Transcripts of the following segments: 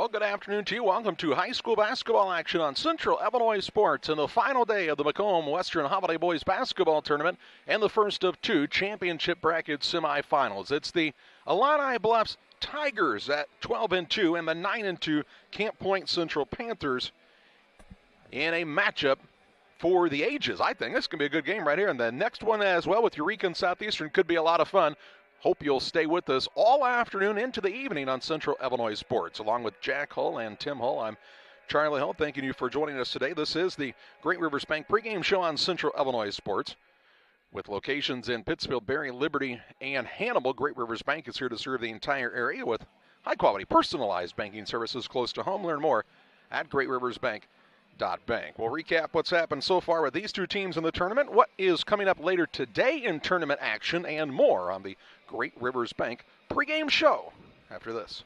Well, good afternoon to you. Welcome to high school basketball action on Central Illinois Sports and the final day of the Macomb Western Holiday Boys Basketball Tournament and the first of two championship bracket semifinals. It's the Illini Bluffs Tigers at 12-2 and the 9-2 Camp Point Central Panthers in a matchup for the ages. I think this can be a good game right here. And the next one as well with Eureka and Southeastern could be a lot of fun. Hope you'll stay with us all afternoon into the evening on Central Illinois Sports. Along with Jack Hull and Tim Hull, I'm Charlie Hull. Thanking you for joining us today. This is the Great Rivers Bank pregame show on Central Illinois Sports. With locations in Pittsfield, Berry, Liberty, and Hannibal, Great Rivers Bank is here to serve the entire area with high-quality, personalized banking services close to home. Learn more at greatriversbank.bank. We'll recap what's happened so far with these two teams in the tournament, what is coming up later today in tournament action, and more on the Great Rivers Bank pregame show after this.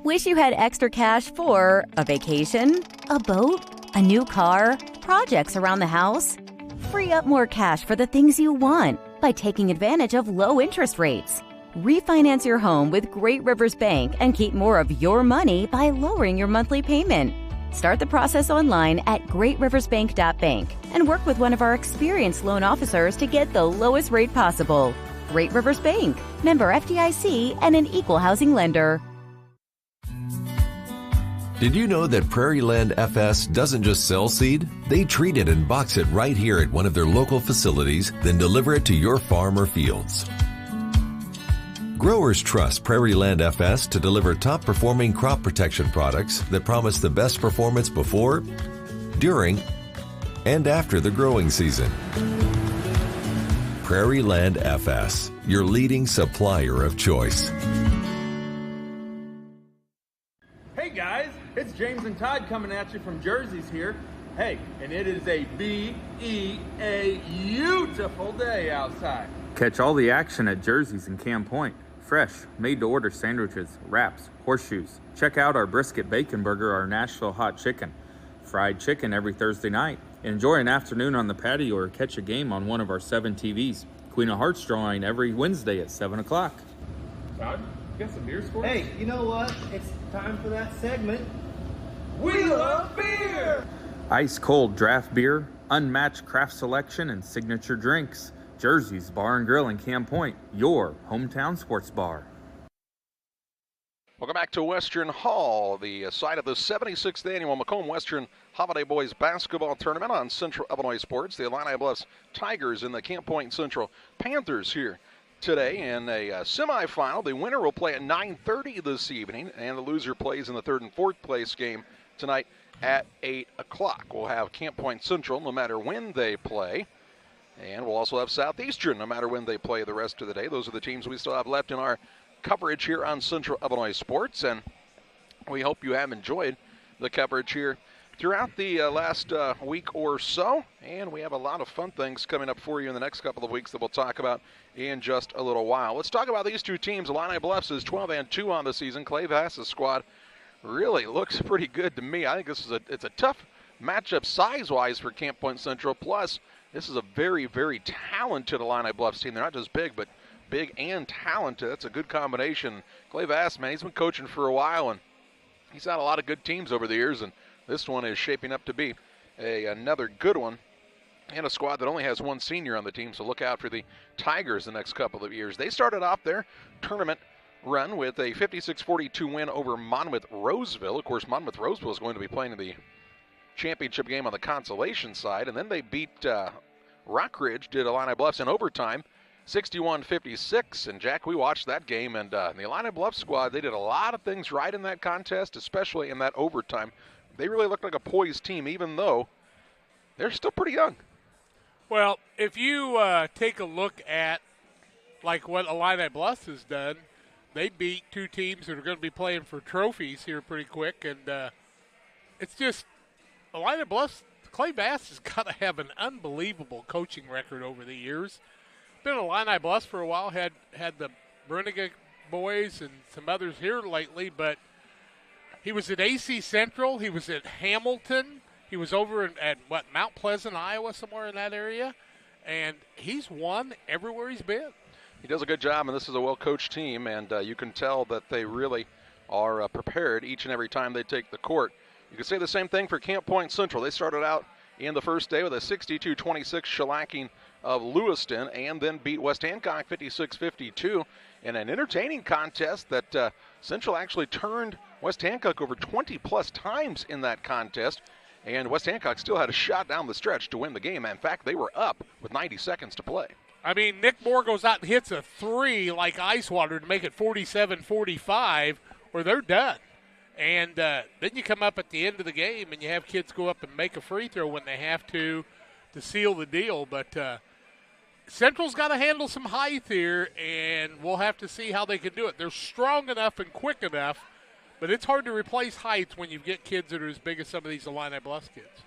Wish you had extra cash for a vacation, a boat, a new car, projects around the house? Free up more cash for the things you want by taking advantage of low interest rates. Refinance your home with Great Rivers Bank and keep more of your money by lowering your monthly payment. Start the process online at greatriversbank.bank and work with one of our experienced loan officers to get the lowest rate possible. Great Rivers Bank, member FDIC, and an equal housing lender. Did you know that Prairie Land FS doesn't just sell seed? They treat it and box it right here at one of their local facilities, then deliver it to your farm or fields. Growers trust Prairie Land FS to deliver top-performing crop protection products that promise the best performance before, during, and after the growing season. Prairie Land FS, your leading supplier of choice. Hey guys, it's James and Todd coming at you from Jersey's here. Hey, and it is a beautiful day outside. Catch all the action at Jersey's in Camp Point. Fresh, made-to-order sandwiches, wraps, horseshoes. Check out our brisket bacon burger, our Nashville hot chicken. Fried chicken every Thursday night. Enjoy an afternoon on the patio or catch a game on one of our 7 TVs. Queen of Hearts drawing every Wednesday at 7 o'clock. Todd, you got some beers for us? Hey, you know what? It's time for that segment. We love beer! Ice-cold draft beer, unmatched craft selection, and signature drinks. Jersey's Bar and Grill in Camp Point, your hometown sports bar. Welcome back to Western Hall, the site of the 76th annual Macomb Western Holiday Boys Basketball Tournament on Central Illinois Sports. The Illini Bluffs Tigers and the Camp Point Central Panthers here today in a semifinal. The winner will play at 9:30 this evening, and the loser plays in the third and fourth place game tonight at 8 o'clock. We'll have Camp Point Central no matter when they play. And we'll also have Southeastern no matter when they play the rest of the day. Those are the teams we still have left in our coverage here on Central Illinois Sports. And we hope you have enjoyed the coverage here throughout the last week or so. And we have a lot of fun things coming up for you in the next couple of weeks that we'll talk about in just a little while. Let's talk about these two teams. Illini Bluffs is 12-2 on the season. Clay Vass's squad really looks pretty good to me. I think this is it's a tough matchup size-wise for Camp Point Central. Plus, this is a very, very talented Illini Bluffs team. They're not just big, but big and talented. That's a good combination. Clay Vass, man, he's been coaching for a while, and he's had a lot of good teams over the years, and this one is shaping up to be another good one. And a squad that only has one senior on the team, so look out for the Tigers the next couple of years. They started off their tournament run with a 56-42 win over Monmouth Roseville. Of course, Monmouth Roseville is going to be playing in the championship game on the consolation side, and then they beat Rockridge, did Illini Bluffs in overtime, 61-56. And Jack, we watched that game, and the Illini Bluffs squad, they did a lot of things right in that contest, especially in that overtime. They really looked like a poised team, even though they're still pretty young. Well, if you take a look at like what Illini Bluffs has done, they beat two teams that are going to be playing for trophies here pretty quick, and it's just Illini Bluffs. Clay Bass has got to have an unbelievable coaching record over the years. Been at Illini Bluffs for a while, had the Bruniga boys and some others here lately, but he was at AC Central, he was at Hamilton, he was over at Mount Pleasant, Iowa, somewhere in that area, and he's won everywhere he's been. He does a good job, and this is a well-coached team, and you can tell that they really are prepared each and every time they take the court. You can say the same thing for Camp Point Central. They started out in the first day with a 62-26 shellacking of Lewiston and then beat West Hancock 56-52 in an entertaining contest that Central actually turned West Hancock over 20-plus times in that contest, and West Hancock still had a shot down the stretch to win the game. In fact, they were up with 90 seconds to play. I mean, Nick Moore goes out and hits a three like ice water to make it 47-45, or they're done. And then you come up at the end of the game and you have kids go up and make a free throw when they have to seal the deal. But Central's got to handle some height here, and we'll have to see how they can do it. They're strong enough and quick enough, but it's hard to replace height when you get kids that are as big as some of these Illini Bluffs kids.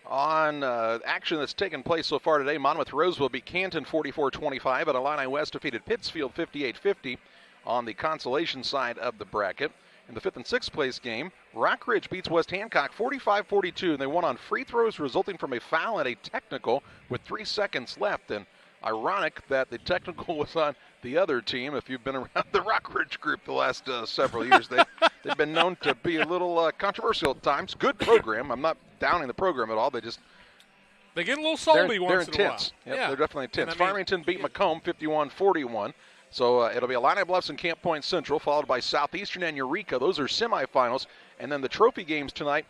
On action that's taken place so far today, Monmouth-Roseville beat Canton 44-25, and Illini West defeated Pittsfield 58-50 on the consolation side of the bracket. In the 5th and 6th place game, Rock Ridge beats West Hancock 45-42, and they won on free throws resulting from a foul and a technical with 3 seconds left. And ironic that the technical was on the other team. If you've been around the Rock Ridge group the last several years, they've been known to be a little controversial at times. Good program. I'm not downing the program at all. They get a little salty they're once intense. in a while. Yep, yeah. They're definitely intense. And I mean, Farmington beat Macomb 51-41. So it'll be Illini Bluffs and Camp Point Central, followed by Southeastern and Eureka. Those are semifinals. And then the trophy games tonight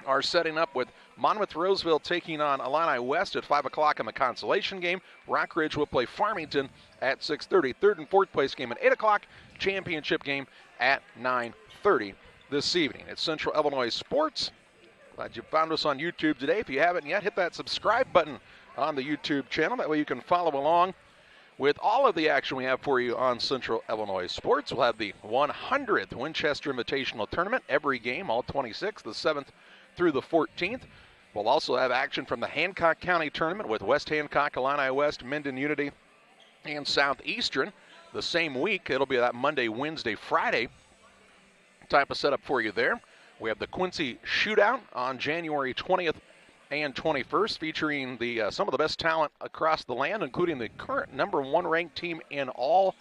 are setting up with Monmouth-Roseville taking on Illini West at 5 o'clock in the consolation game. Rock Ridge will play Farmington at 6:30. 3rd and 4th place game at 8 o'clock. Championship game at 9:30 this evening. It's Central Illinois Sports. Glad you found us on YouTube today. If you haven't yet, hit that subscribe button on the YouTube channel. That way you can follow along with all of the action we have for you on Central Illinois Sports. We'll have the 100th Winchester Invitational Tournament every game, all 26, the 7th through the 14th. We'll also have action from the Hancock County Tournament with West Hancock, Illini West, Minden Unity, and Southeastern. The same week, it'll be that Monday, Wednesday, Friday type of setup for you there. We have the Quincy Shootout on January 20th and 21st, featuring some of the best talent across the land, including the current #1 ranked team in all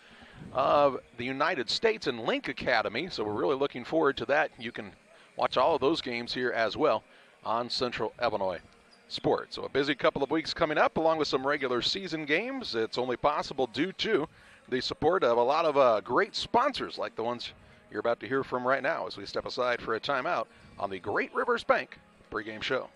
of the United States in Link Academy. So we're really looking forward to that. You can watch all of those games here as well on Central Illinois Sports. So a busy couple of weeks coming up, along with some regular season games. It's only possible due to the support of a lot of great sponsors like the ones you're about to hear from right now as we step aside for a timeout on the Great Rivers Bank pregame show.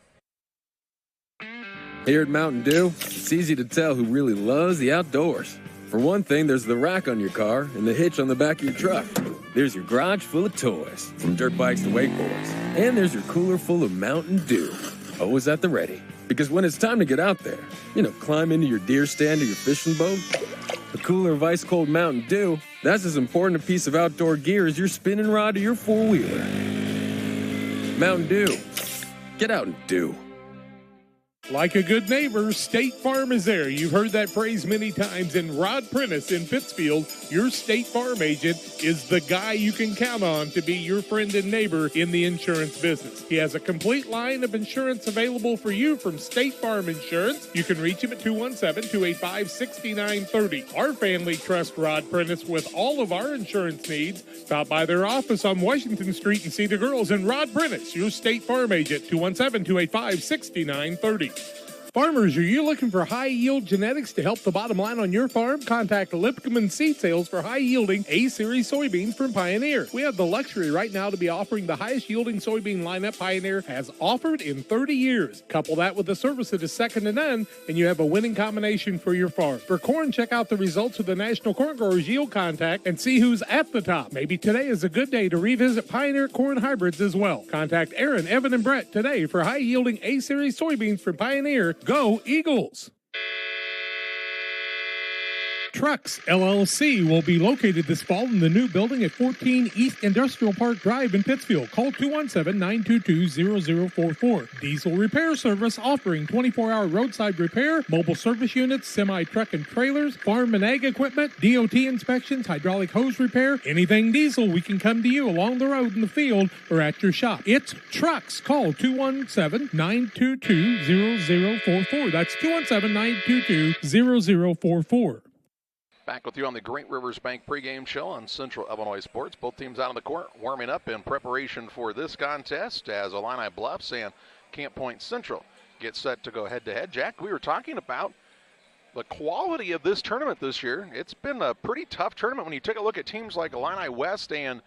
Here at Mountain Dew, it's easy to tell who really loves the outdoors. For one thing, there's the rack on your car and the hitch on the back of your truck. There's your garage full of toys, from dirt bikes to wakeboards. And there's your cooler full of Mountain Dew, always at the ready. Because when it's time to get out there, climb into your deer stand or your fishing boat, a cooler of ice-cold Mountain Dew, that's as important a piece of outdoor gear as your spinning rod or your four-wheeler. Mountain Dew. Get out and do. Like a good neighbor, State Farm is there. You've heard that phrase many times. And Rod Prentice in Pittsfield, your State Farm agent, is the guy you can count on to be your friend and neighbor in the insurance business. He has a complete line of insurance available for you from State Farm Insurance. You can reach him at 217-285-6930. Our family trusts Rod Prentice with all of our insurance needs. Stop by their office on Washington Street and see the girls. And Rod Prentice, your State Farm agent, 217-285-6930. Farmers, are you looking for high-yield genetics to help the bottom line on your farm? Contact Lipcomb Seed Sales for high-yielding A-Series soybeans from Pioneer. We have the luxury right now to be offering the highest-yielding soybean lineup Pioneer has offered in 30 years. Couple that with a service that is second to none, and you have a winning combination for your farm. For corn, check out the results of the National Corn Growers Yield Contact and see who's at the top. Maybe today is a good day to revisit Pioneer corn hybrids as well. Contact Aaron, Evan, and Brett today for high-yielding A-Series soybeans from Pioneer. Go Eagles! Trucks LLC will be located this fall in the new building at 14 East Industrial Park Drive in Pittsfield. Call 217-922-0044. Diesel repair service offering 24-hour roadside repair, mobile service units, semi-truck and trailers, farm and ag equipment, DOT inspections, hydraulic hose repair, anything diesel, we can come to you along the road in the field or at your shop. It's Trucks. Call 217-922-0044. That's 217-922-0044. Back with you on the Great Rivers Bank pregame show on Central Illinois Sports. Both teams out on the court warming up in preparation for this contest as Illini Bluffs and Camp Point Central get set to go head-to-head. Jack, we were talking about the quality of this tournament this year. It's been a pretty tough tournament when you take a look at teams like Illini West and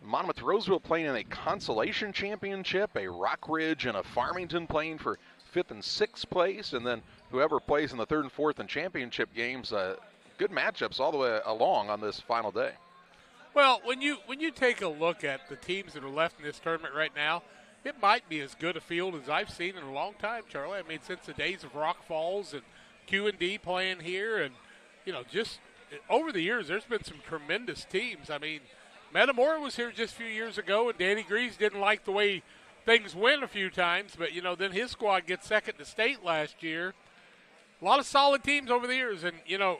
Monmouth Roseville playing in a consolation championship, a Rock Ridge and a Farmington playing for 5th and 6th place, and then whoever plays in the 3rd and 4th and championship games. Good matchups all the way along on this final day. Well, when you take a look at the teams that are left in this tournament right now, it might be as good a field as I've seen in a long time, Charlie. I mean, since the days of Rock Falls and Q&D playing here, and just over the years, there's been some tremendous teams. I mean, Metamora was here just a few years ago, and Danny Greaves didn't like the way things went a few times, but then his squad gets second to state last year. A lot of solid teams over the years, and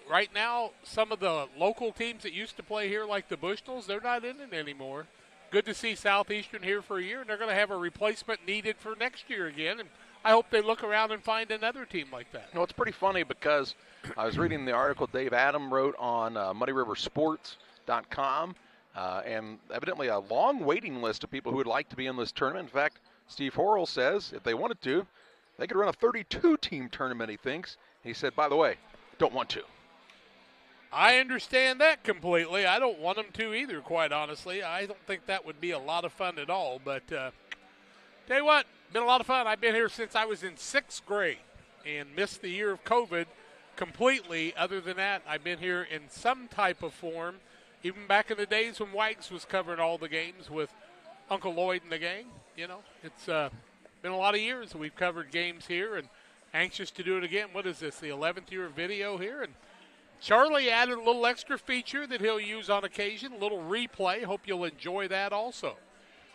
right now some of the local teams that used to play here, like the Bushnells, they're not in it anymore. Good to see Southeastern here for a year, and they're going to have a replacement needed for next year again, and I hope they look around and find another team like that. It's pretty funny because I was reading the article Dave Adam wrote on MuddyRiverSports.com, and evidently a long waiting list of people who would like to be in this tournament. In fact, Steve Horrell says if they wanted to, they could run a 32-team tournament, he thinks. He said, by the way, don't want to. I understand that completely. I don't want them to either, quite honestly. I don't think that would be a lot of fun at all. But tell you what, been a lot of fun. I've been here since I was in 6th grade and missed the year of COVID completely. Other than that, I've been here in some type of form, even back in the days when Wags was covering all the games with Uncle Lloyd and the gang. It's been a lot of years that we've covered games here, and anxious to do it again. What is this, the 11th year of video here? And Charlie added a little extra feature that he'll use on occasion, a little replay. Hope you'll enjoy that also.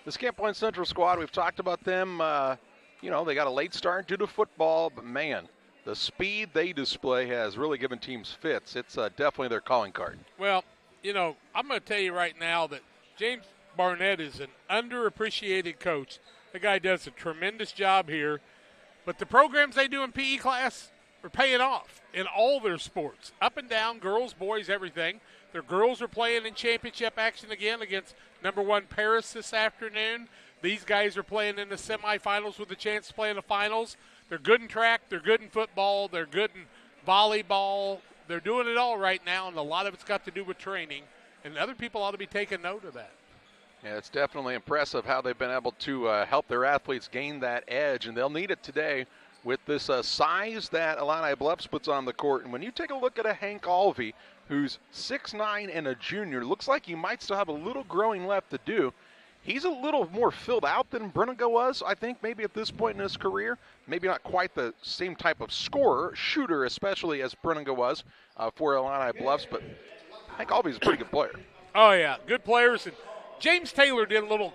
This Camp Point Central squad, we've talked about them. They got a late start due to football, but man, the speed they display has really given teams fits. It's definitely their calling card. Well, I'm going to tell you right now that James Barnett is an underappreciated coach. The guy does a tremendous job here. But the programs they do in PE class are paying off in all their sports, up and down, girls, boys, everything. Their girls are playing in championship action again against number 1 Paris this afternoon. These guys are playing in the semifinals with a chance to play in the finals. They're good in track. They're good in football. They're good in volleyball. They're doing it all right now, and a lot of it's got to do with training. And other people ought to be taking note of that. Yeah, it's definitely impressive how they've been able to help their athletes gain that edge, and they'll need it today with this size that Illini Bluffs puts on the court. And when you take a look at a Hank Alvey, who's 6'9" and a junior, looks like he might still have a little growing left to do. He's a little more filled out than Bruniga was, I think, maybe at this point in his career. Maybe not quite the same type of scorer, shooter especially, as Bruniga was for Illini Bluffs, but Hank Alvey's a pretty good player. Oh, yeah, good players. And James Taylor did a little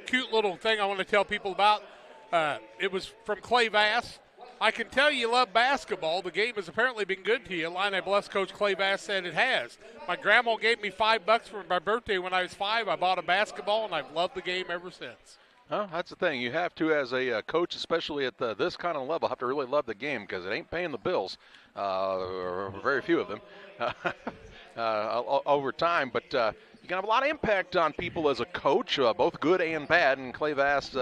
cute little thing I want to tell people about. It was from Clay Vass. I can tell you love basketball. The game has apparently been good to you. Illini Bluffs coach Clay Vass said it has. My grandma gave me $5 for my birthday when I was 5. I bought a basketball, and I've loved the game ever since. Well, that's the thing. You have to, as a coach, especially at this kind of level, have to really love the game because it ain't paying the bills, or very few of them, over time. But you can have a lot of impact on people as a coach, both good and bad. And Clay Vass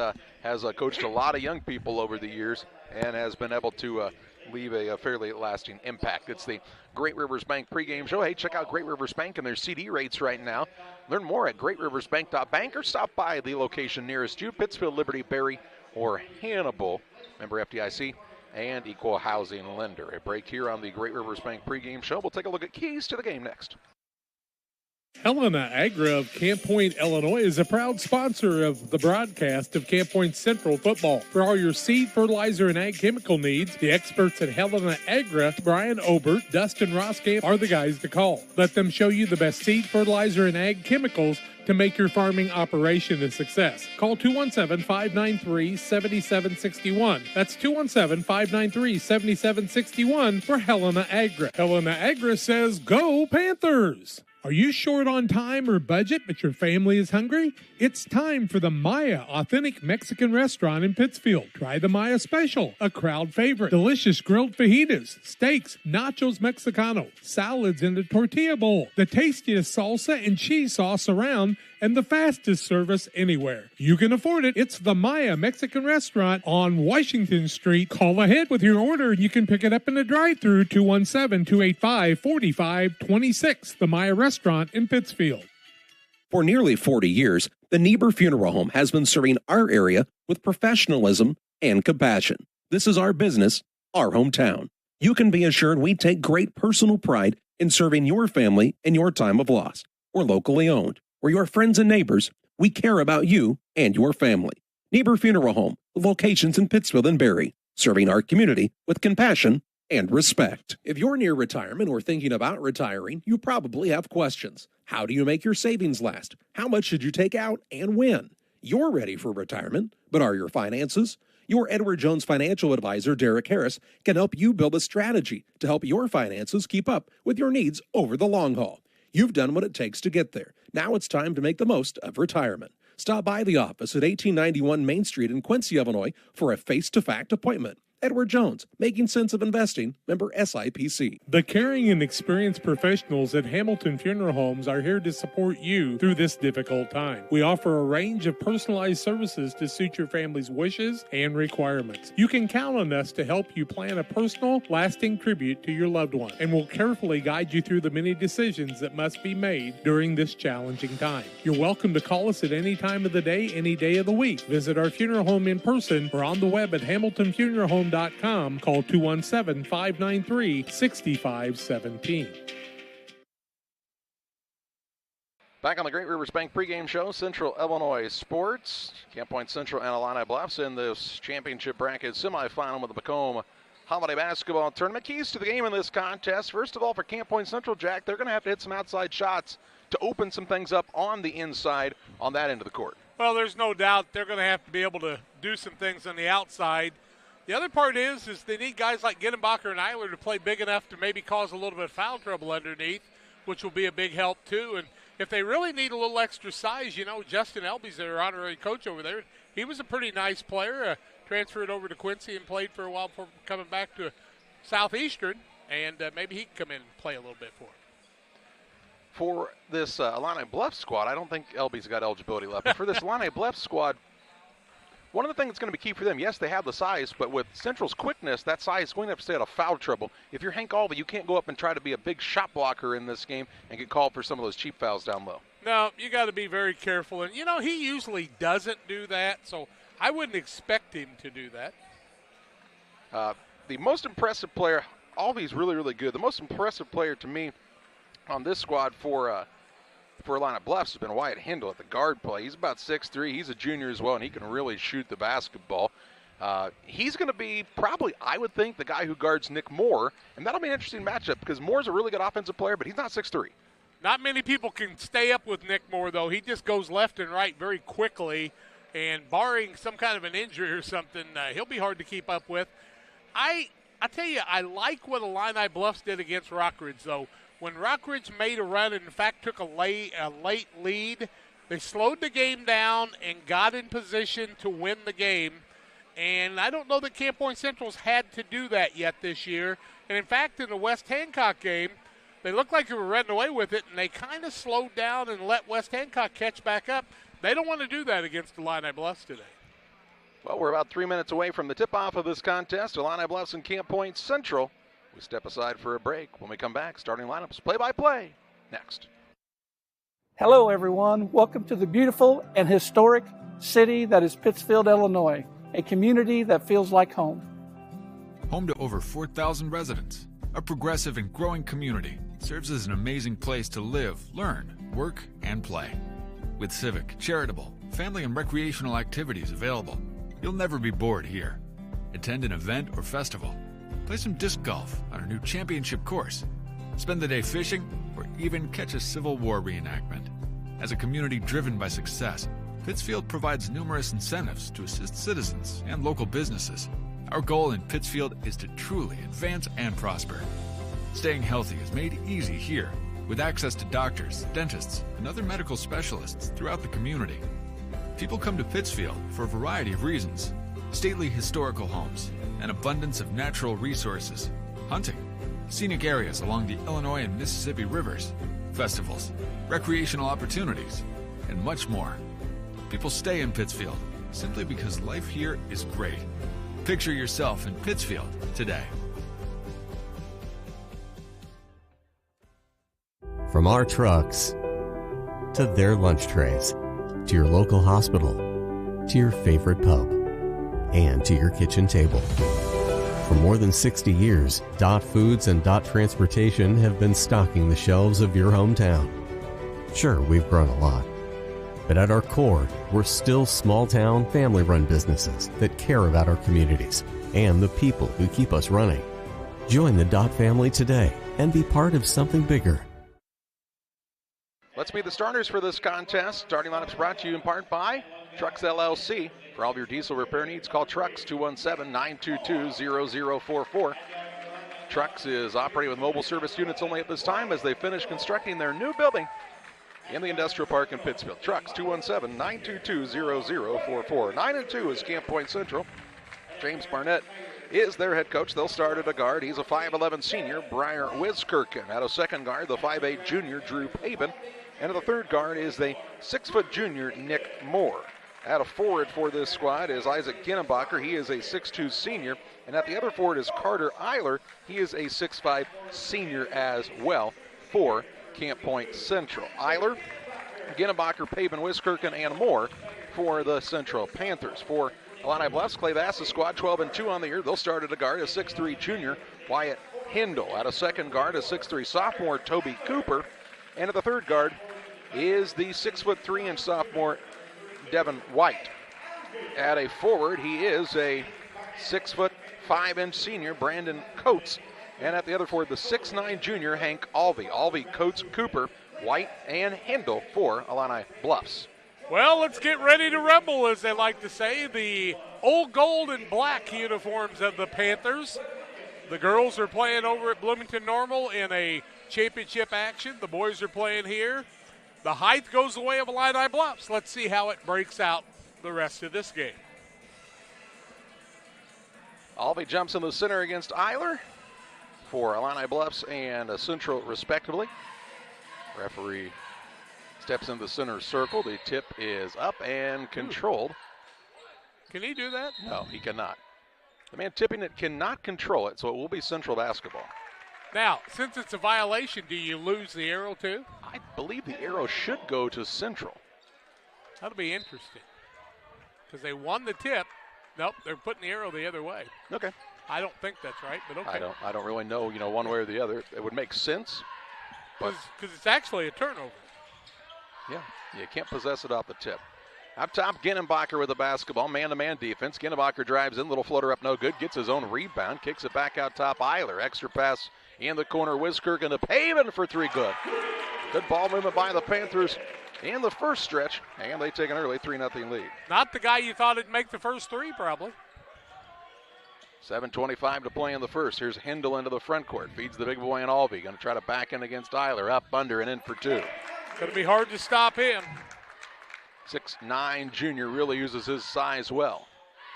has coached a lot of young people over the years and has been able to leave a fairly lasting impact. It's the Great Rivers Bank pregame show. Hey, check out Great Rivers Bank and their CD rates right now. Learn more at greatriversbank.bank or stop by the location nearest you, Pittsfield, Liberty, Berry, or Hannibal. Member FDIC and equal housing lender. A break here on the Great Rivers Bank pregame show. We'll take a look at keys to the game next. Helena Agra of Camp Point, Illinois is a proud sponsor of the broadcast of Camp Point Central football. For all your seed, fertilizer, and ag chemical needs, the experts at Helena Agra, Brian Obert, Dustin Roskamp, are the guys to call. Let them show you the best seed, fertilizer, and ag chemicals to make your farming operation a success. Call 217-593-7761. That's 217-593-7761 for Helena Agra. Helena Agra says, go Panthers! Are you short on time or budget, but your family is hungry? It's time for the Maya Authentic Mexican Restaurant in Pittsfield. Try the Maya Special, a crowd favorite. Delicious grilled fajitas, steaks, nachos Mexicano, salads in the tortilla bowl, the tastiest salsa and cheese sauce around, and the fastest service anywhere. You can afford it. It's the Maya Mexican Restaurant on Washington Street. Call ahead with your order and you can pick it up in the drive-thru 217-285-4526. The Maya Restaurant in Pittsfield. For nearly 40 years, the Niebuhr Funeral Home has been serving our area with professionalism and compassion. This is our business, our hometown. You can be assured we take great personal pride in serving your family in your time of loss. We're locally owned. We're your friends and neighbors. We care about you and your family. Niebuhr Funeral Home, with locations in Pittsfield and Barry, serving our community with compassion and respect. If you're near retirement or thinking about retiring, you probably have questions. How do you make your savings last? How much should you take out and when? You're ready for retirement, but are your finances? Your Edward Jones financial advisor, Derek Harris, can help you build a strategy to help your finances keep up with your needs over the long haul. You've done what it takes to get there. Now it's time to make the most of retirement. Stop by the office at 1891 Main Street in Quincy, Illinois for a face-to-fact appointment. Edward Jones, Making Sense of Investing, member SIPC. The caring and experienced professionals at Hamilton Funeral Homes are here to support you through this difficult time. We offer a range of personalized services to suit your family's wishes and requirements. You can count on us to help you plan a personal, lasting tribute to your loved one, and we'll carefully guide you through the many decisions that must be made during this challenging time. You're welcome to call us at any time of the day, any day of the week. Visit our funeral home in person or on the web at hamiltonfuneralhome.com. Call 217-593-6517. Back on the Great Rivers Bank pregame show, Central Illinois Sports. Camp Point Central and Illini Bluffs in this championship bracket semifinal with the Macomb Holiday Basketball Tournament. Keys to the game in this contest. First of all, for Camp Point Central, Jack, they're going to have to hit some outside shots to open some things up on the inside on that end of the court. Well, there's no doubt they're going to have to be able to do some things on the outside. The other part is they need guys like Gittenbacher and Eiler to play big enough to maybe cause a little bit of foul trouble underneath, which will be a big help too. And if they really need a little extra size, Justin Elby's their honorary coach over there. He was a pretty nice player, transferred over to Quincy and played for a while before coming back to Southeastern, and maybe he can come in and play a little bit for him. For this Illini Bluffs squad, I don't think Elby's got eligibility left, but for this Illini Bluffs squad, one of the things that's going to be key for them, yes, they have the size, but with Central's quickness, that size is going to have to stay out of foul trouble. If you're Hank Alvey, you can't go up and try to be a big shot blocker in this game and get called for some of those cheap fouls down low. No, you got to be very careful. And, he usually doesn't do that, so I wouldn't expect him to do that. The most impressive player, Alvey's really, really good. The most impressive player to me on this squad for Illini Bluffs has been Wyatt Hindle at the guard play. He's about 6'3". He's a junior as well, and he can really shoot the basketball. He's going to be probably, I would think, the guy who guards Nick Moore, and that'll be an interesting matchup because Moore's a really good offensive player, but he's not 6'3". Not many people can stay up with Nick Moore, though. He just goes left and right very quickly, and barring some kind of an injury or something, he'll be hard to keep up with. I tell you, I like what Illini Bluffs did against Rockridge, though. When Rockridge made a run and, in fact, took a late lead, they slowed the game down and got in position to win the game. And I don't know that Camp Point Central's had to do that yet this year. And, in fact, in the West Hancock game, they looked like they were running away with it, and they kind of slowed down and let West Hancock catch back up. They don't want to do that against Illini Bluffs today. Well, we're about 3 minutes away from the tip-off of this contest. Illini Bluffs and Camp Point Central. We step aside for a break. When we come back, starting lineups, play-by-play, next. Hello, everyone. Welcome to the beautiful and historic city that is Pittsfield, Illinois, a community that feels like home. Home to over 4,000 residents, a progressive and growing community serves as an amazing place to live, learn, work, and play. With civic, charitable, family, and recreational activities available, you'll never be bored here. Attend an event or festival. Play some disc golf on our new championship course. Spend the day fishing or even catch a Civil War reenactment. As a community driven by success, Pittsfield provides numerous incentives to assist citizens and local businesses. Our goal in Pittsfield is to truly advance and prosper. Staying healthy is made easy here with access to doctors, dentists, and other medical specialists throughout the community. People come to Pittsfield for a variety of reasons: stately historical homes, an abundance of natural resources, hunting, scenic areas along the Illinois and Mississippi rivers, festivals, recreational opportunities, and much more. People stay in Pittsfield simply because life here is great. Picture yourself in Pittsfield today. From our trucks to their lunch trays, to your local hospital, to your favorite pub, and to your kitchen table. For more than 60 years, Dot Foods and Dot Transportation have been stocking the shelves of your hometown. Sure, we've grown a lot, but at our core, we're still small-town, family-run businesses that care about our communities and the people who keep us running. Join the Dot family today and be part of something bigger. Let's meet the starters for this contest. Starting lineups brought to you in part by Trucks LLC. For all of your diesel repair needs, call Trucks 217-922-0044. Trucks is operating with mobile service units only at this time as they finish constructing their new building in the industrial park in Pittsfield. Trucks 217-922-0044. 9-2 is Camp Point Central. James Barnett is their head coach. They'll start at a guard. He's a 5'11 senior, Briar Wiskirchen. At a second guard, the 5'8 junior, Drew Paven. And at the third guard is the 6' junior, Nick Moore. At a forward for this squad is Isaac Ginnenbacher. He is a 6'2 senior. And at the other forward is Carter Eiler. He is a 6'5 senior as well for Camp Point Central. Eiler, Ginnenbacher, Paven, Wiskirchen, and Moore for the Central Panthers. For Illini Bluffs, Clay Vass's squad, 12-2 on the year. They'll start at a guard, a 6'3 junior, Wyatt Hindle. At a second guard, a 6'3 sophomore, Toby Cooper. And at the third guard is the 6'3" sophomore, Devin White. At a forward, he is a 6'5" senior, Brandon Coates. And at the other forward, the 6'9 junior, Hank Alvey. Alvey, Coates, Cooper, White, and Hindle for Illini Bluffs. Well, let's get ready to rumble, as they like to say. The old gold and black uniforms of the Panthers. The girls are playing over at Bloomington Normal in a championship action. The boys are playing here. The height goes the way of Illini Bluffs. Let's see how it breaks out the rest of this game. Alvey jumps in the center against Eiler for Illini Bluffs and Central, respectively. Referee steps in the center circle. The tip is up and controlled. Can he do that? No, he cannot. The man tipping it cannot control it, so it will be Central basketball. Now, since it's a violation, do you lose the arrow too? I believe the arrow should go to Central. That'll be interesting, because they won the tip. Nope, they're putting the arrow the other way. Okay. I don't think that's right, but okay. I don't really know, one way or the other. It would make sense. Because it's actually a turnover. Yeah, you can't possess it off the tip. Up top, Ginnenbacher with the basketball, man-to-man defense. Ginnenbacher drives in, little floater up, no good. Gets his own rebound, kicks it back out top. Eiler, extra pass in the corner. Wiskirchen to Paven for three, good. Good ball movement by the Panthers in the first stretch, and they take an early 3-0 lead. Not the guy you thought would make the first three, probably. 7:25 to play in the first. Here's Hindle into the front court. Feeds the big boy in Alvey. Going to try to back in against Eiler. Up, under, and in for two. Going to be hard to stop him. 6'9 junior really uses his size well.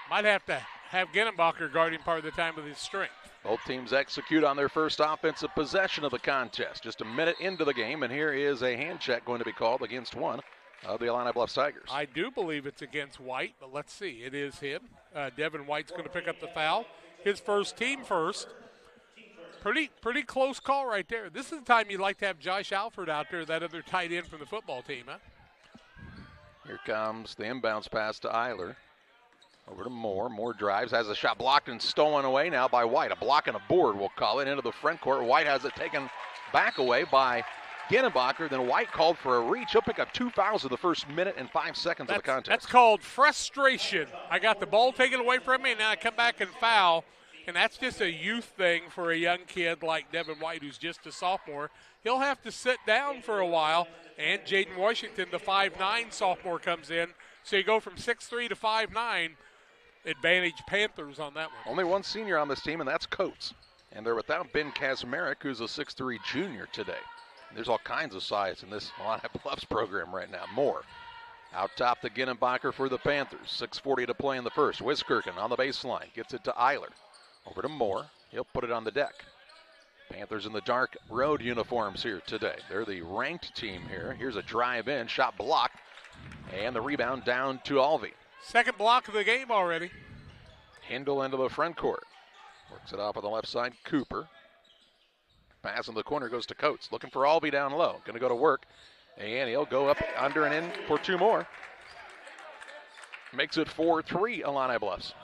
Might have to have Ginnenbacher guarding part of the time with his strength. Both teams execute on their first offensive possession of the contest. Just a minute into the game, and here is a hand check going to be called against one of the Illini Bluffs Tigers. I do believe it's against White, but let's see. It is him. Devin White's going to pick up the foul. His first, team first. Pretty close call right there. This is the time you'd like to have Josh Alford out there, that other tight end from the football team, huh? Here comes the inbounds pass to Eiler. Over to Moore. Moore drives, has a shot blocked and stolen away now by White. A block and a board, we'll call it, into the front court. White has it taken back away by Ginnenbacher. Then White called for a reach. He'll pick up 2 fouls in the first minute and 5 seconds of the contest. That's called frustration. I got the ball taken away from me, and now I come back and foul. And that's just a youth thing for a young kid like Devin White, who's just a sophomore. He'll have to sit down for a while. And Jaden Washington, the 5'9 sophomore, comes in. So you go from 6'3 to 5'9. Advantage Panthers on that one. Only one senior on this team, and that's Coates. And they're without Ben Kazmarek, who's a 6'3 junior today. There's all kinds of size in this Illini Bluffs program right now. Moore out top to Ginenbacher for the Panthers. 6:40 to play in the first. Wiskirchen on the baseline. Gets it to Eiler. Over to Moore. He'll put it on the deck. Panthers in the dark road uniforms here today. They're the ranked team here. Here's a drive in. Shot blocked. And the rebound down to Alvey. Second block of the game already. Hindle into the front court. Works it off on the left side. Cooper. Pass in the corner goes to Coates. Looking for Alvey down low. Going to go to work. And he'll go up under and in for two more. Makes it 4-3 Illini Bluffs.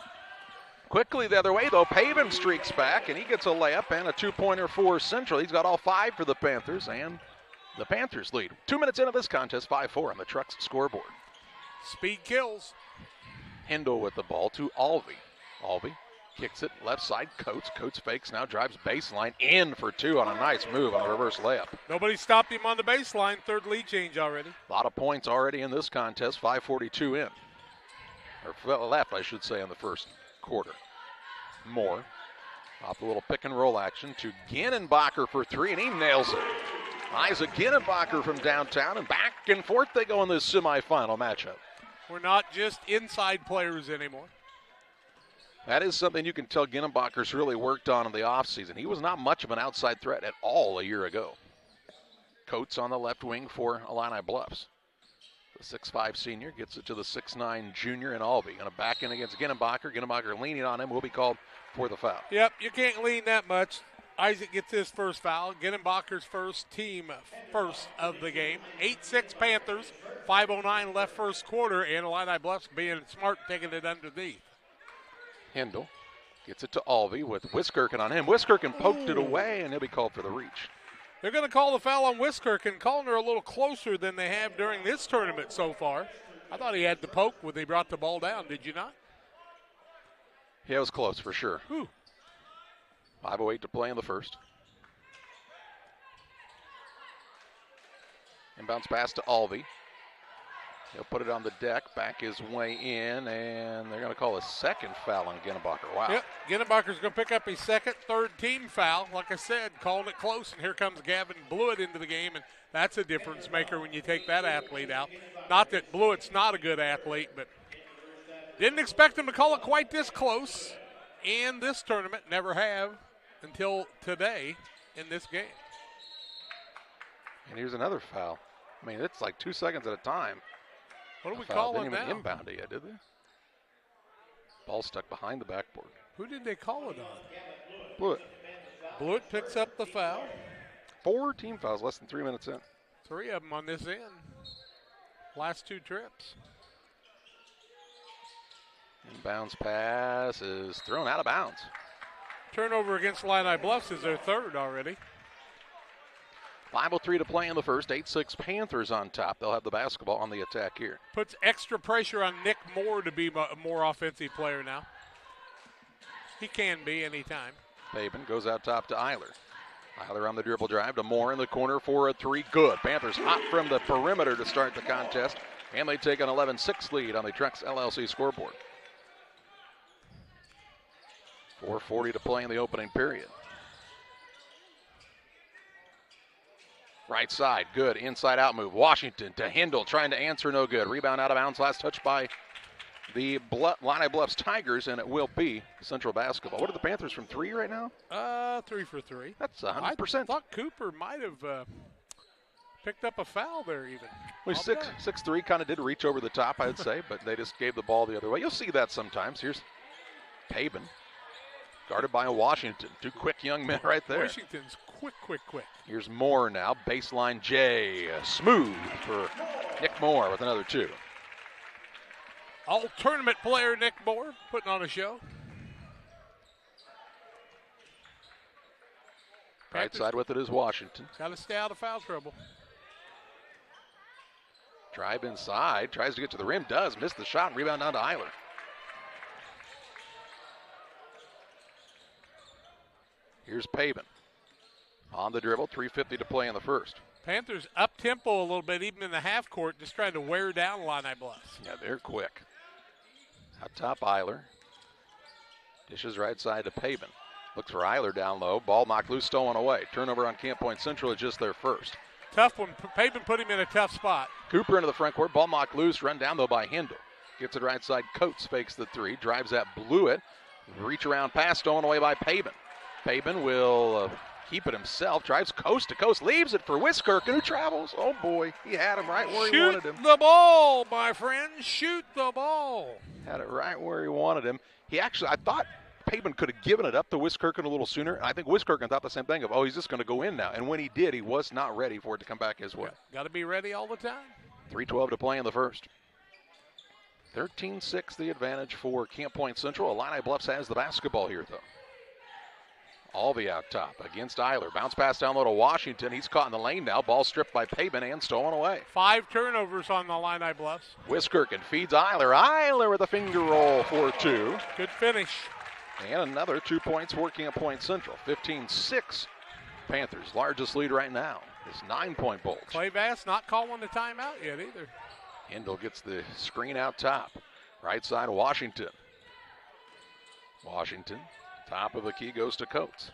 Quickly the other way, though. Pavin streaks back, and he gets a layup and a two-pointer for Central. He's got all 5 for the Panthers, and the Panthers lead. 2 minutes into this contest, 5-4 on the Trucks scoreboard. Speed kills. Hindle with the ball to Alvey. Alvey kicks it left side. Coates. Coates fakes, now drives baseline. In for 2 on a nice move on the reverse layup. Nobody stopped him on the baseline. Third lead change already. A lot of points already in this contest. 5:42 in. Or left, I should say, in the first quarter. Moore off the little pick and roll action to Ginenbacher for 3, and he nails it. Isaac Ginenbacher from downtown, and back and forth they go in this semifinal matchup. We're not just inside players anymore. That is something you can tell Ginenbacher's really worked on in the offseason. He was not much of an outside threat at all a year ago. Coates on the left wing for Illini Bluffs. The 6'5 senior gets it to the 6'9 junior in Alvey. Going to back in against Ginenbacher. Ginenbacher leaning on him, will be called for the foul. Yep, you can't lean that much. Isaac gets his first foul. Ginenbacher's first, team first of the game. 8-6 Panthers, 5:09 left first quarter, and Illini Bluffs being smart, taking it underneath. Hindle gets it to Alvey with Wiskirchen on him. Wiskirchen poked it away, and he'll be called for the reach. They're going to call the foul on Wiskirchen, calling her a little closer than they have during this tournament so far. I thought he had the poke when they brought the ball down. Did you not? Yeah, it was close for sure. Ooh. 5:08 to play in the first. Inbounds pass to Alvey. He'll put it on the deck, back his way in, and they're going to call a second foul on Ginenbacher. Wow. Yep, Ginenbacher's going to pick up his second, third team foul. Like I said, calling it close, and here comes Gavin Blewett into the game, and that's a difference maker when you take that athlete out. Not that Blewett's not a good athlete, but didn't expect him to call it quite this close in this tournament. Never have until today in this game. And here's another foul. I mean, it's like 2 seconds at a time. What do we call it now? Didn't even inbound it yet, did they? Ball stuck behind the backboard. Who did they call it on? Blewett. Blewett picks up the foul. 4 team fouls, less than 3 minutes in. 3 of them on this end. Last 2 trips. Inbounds pass is thrown out of bounds. Turnover against Illini Bluffs is their third already. 5:03 to play in the first. 8-6 Panthers on top. They'll have the basketball on the attack here. Puts extra pressure on Nick Moore to be a more offensive player now. He can be anytime. Pavin goes out top to Eiler. Eiler on the dribble drive to Moore in the corner for a 3. Good. Panthers hot from the perimeter to start the contest. And they take an 11-6 lead on the Trucks LLC scoreboard. 4:40 to play in the opening period. Right side, good. Inside out move. Washington to Hindle, trying to answer, no good. Rebound out of bounds. Last touch by the Illini Bluffs Tigers, and it will be Central basketball. What are the Panthers from 3 right now? 3 for 3. That's 100%. I thought Cooper might have picked up a foul there even. Well, 6'3", kind of did reach over the top, I'd say, but they just gave the ball the other way. You'll see that sometimes. Here's Pavin, guarded by Washington. 2 quick young men right there. Washington's quick. Here's Moore now. Baseline J. Smooth for Nick Moore with another 2. All-tournament player Nick Moore putting on a show. Right side with it is Washington. Got to stay out of foul trouble. Drive inside. Tries to get to the rim. Does. Miss the shot. Rebound down to Eiler. Here's Pavin. On the dribble, 3:50 to play in the first. Panthers up-tempo a little bit, even in the half court, just trying to wear down Illini Bluffs. Yeah, they're quick. Out top, Eiler. Dishes right side to Pavin. Looks for Eiler down low. Ball knocked loose, stolen away. Turnover on Camp Point Central is just their first. Tough one. Pavin put him in a tough spot. Cooper into the front court. Ball knocked loose. Run down, though, by Hindle. Gets it right side. Coates fakes the three. Drives that Blewett. Reach around pass. Stolen away by Pavin. Pavin will keep it himself. Drives coast to coast. Leaves it for Wiskirchen, who travels. Oh, boy. He had him right where he wanted him. Shoot the ball, my friend. Shoot the ball. Had it right where he wanted him. He actually, I thought Pavin could have given it up to Wiskirchen a little sooner. And I think Wiskirchen thought the same thing of, oh, he's just going to go in now. And when he did, he was not ready for it to come back his way. Got to be ready all the time. 3:12 to play in the first. 13-6 the advantage for Camp Point Central. Illini Bluffs has the basketball here, though. Alvey out top against Eiler. Bounce pass down low to Washington. He's caught in the lane now. Ball stripped by Pavin and stolen away. 5 turnovers on the Illini Bluffs. Wiskirchen feeds Eiler. Eiler with a finger roll for 2. Good finish. And another 2 points for Camp Point Central. 15-6. Panthers' largest lead right now is 9-point bulge. Clay Bass not calling the timeout yet either. Hindle gets the screen out top. Right side, Washington. Washington, top of the key, goes to Coates.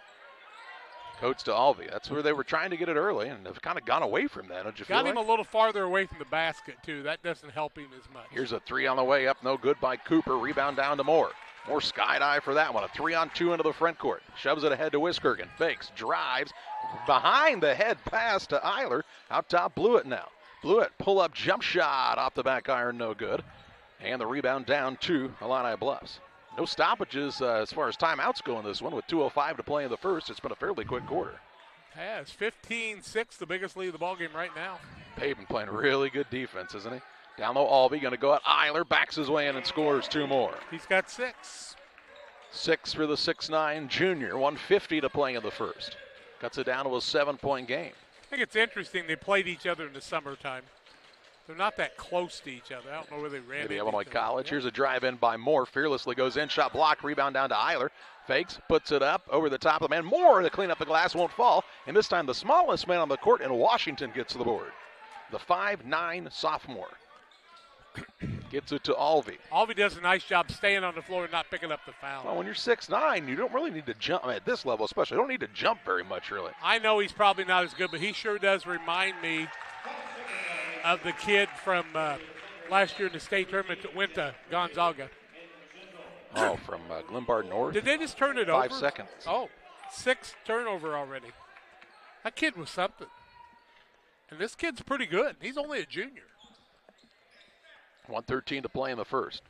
Coates to Alvey. That's where they were trying to get it early, and have kind of gone away from that, don't you feel Got him like? a little farther away from the basket, too. That doesn't help him as much. Here's a 3 on the way up. No good by Cooper. Rebound down to Moore. More sky-dive for that one. A 3-on-2 into the front court. Shoves it ahead to Wiskirchen. Fakes, drives. Behind the head pass to Eiler. Out top, Blewett now. Blewett, pull-up jump shot off the back iron, no good. And the rebound down to Illini Bluffs. No stoppages as far as timeouts go in this one with 2:05 to play in the first. It's been a fairly quick quarter. Yeah, it's 15-6, the biggest lead of the ballgame right now. Pavin playing really good defense, isn't he? Down low, Alvey going to go out. Eiler backs his way in and scores 2 more. He's got 6. 6 for the 6'9 junior. 150 to play in the first. Cuts it down to a 7-point game. I think it's interesting they played each other in the summertime. They're not that close to each other. I don't know where they ran Maybe into Illinois each other. College. Here's a drive in by Moore. Fearlessly goes in. Shot blocked. Rebound down to Eiler. Fakes. Puts it up over the top of the man. Moore to clean up the glass. Won't fall. And this time the smallest man on the court in Washington gets to the board. The 5'9 sophomore. Gets it to Alvey. Alvey does a nice job staying on the floor and not picking up the foul. Well, when you're 6'9", you don't really need to jump. I mean, at this level especially, you don't need to jump very much, really. I know he's probably not as good, but he sure does remind me of the kid from last year in the state tournament that went to Gonzaga. Oh, from Glenbard North? Did they just turn it over? 5 seconds. Oh, 6 turnover already. That kid was something. And this kid's pretty good. He's only a junior. 1:13 to play in the first.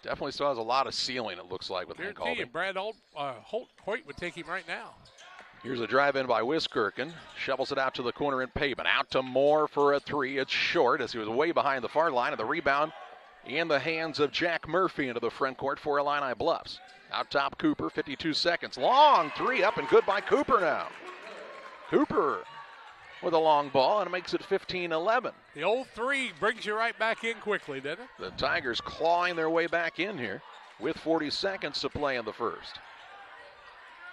Definitely still has a lot of ceiling, it looks like, with Hank Guarantee you, Alvey. Brad Hoyt would take him right now. Here's a drive in by Wiskirchen. Shovels it out to the corner in Pavin. Out to Moore for a 3. It's short as he was way behind the far line. And the rebound in the hands of Jack Murphy into the front court for Illini Bluffs. Out top, Cooper, 52 seconds. Long 3 up and good by Cooper now. Cooper with a long ball, and it makes it 15-11. The old 3 brings you right back in quickly, doesn't it? The Tigers clawing their way back in here with 40 seconds to play in the first.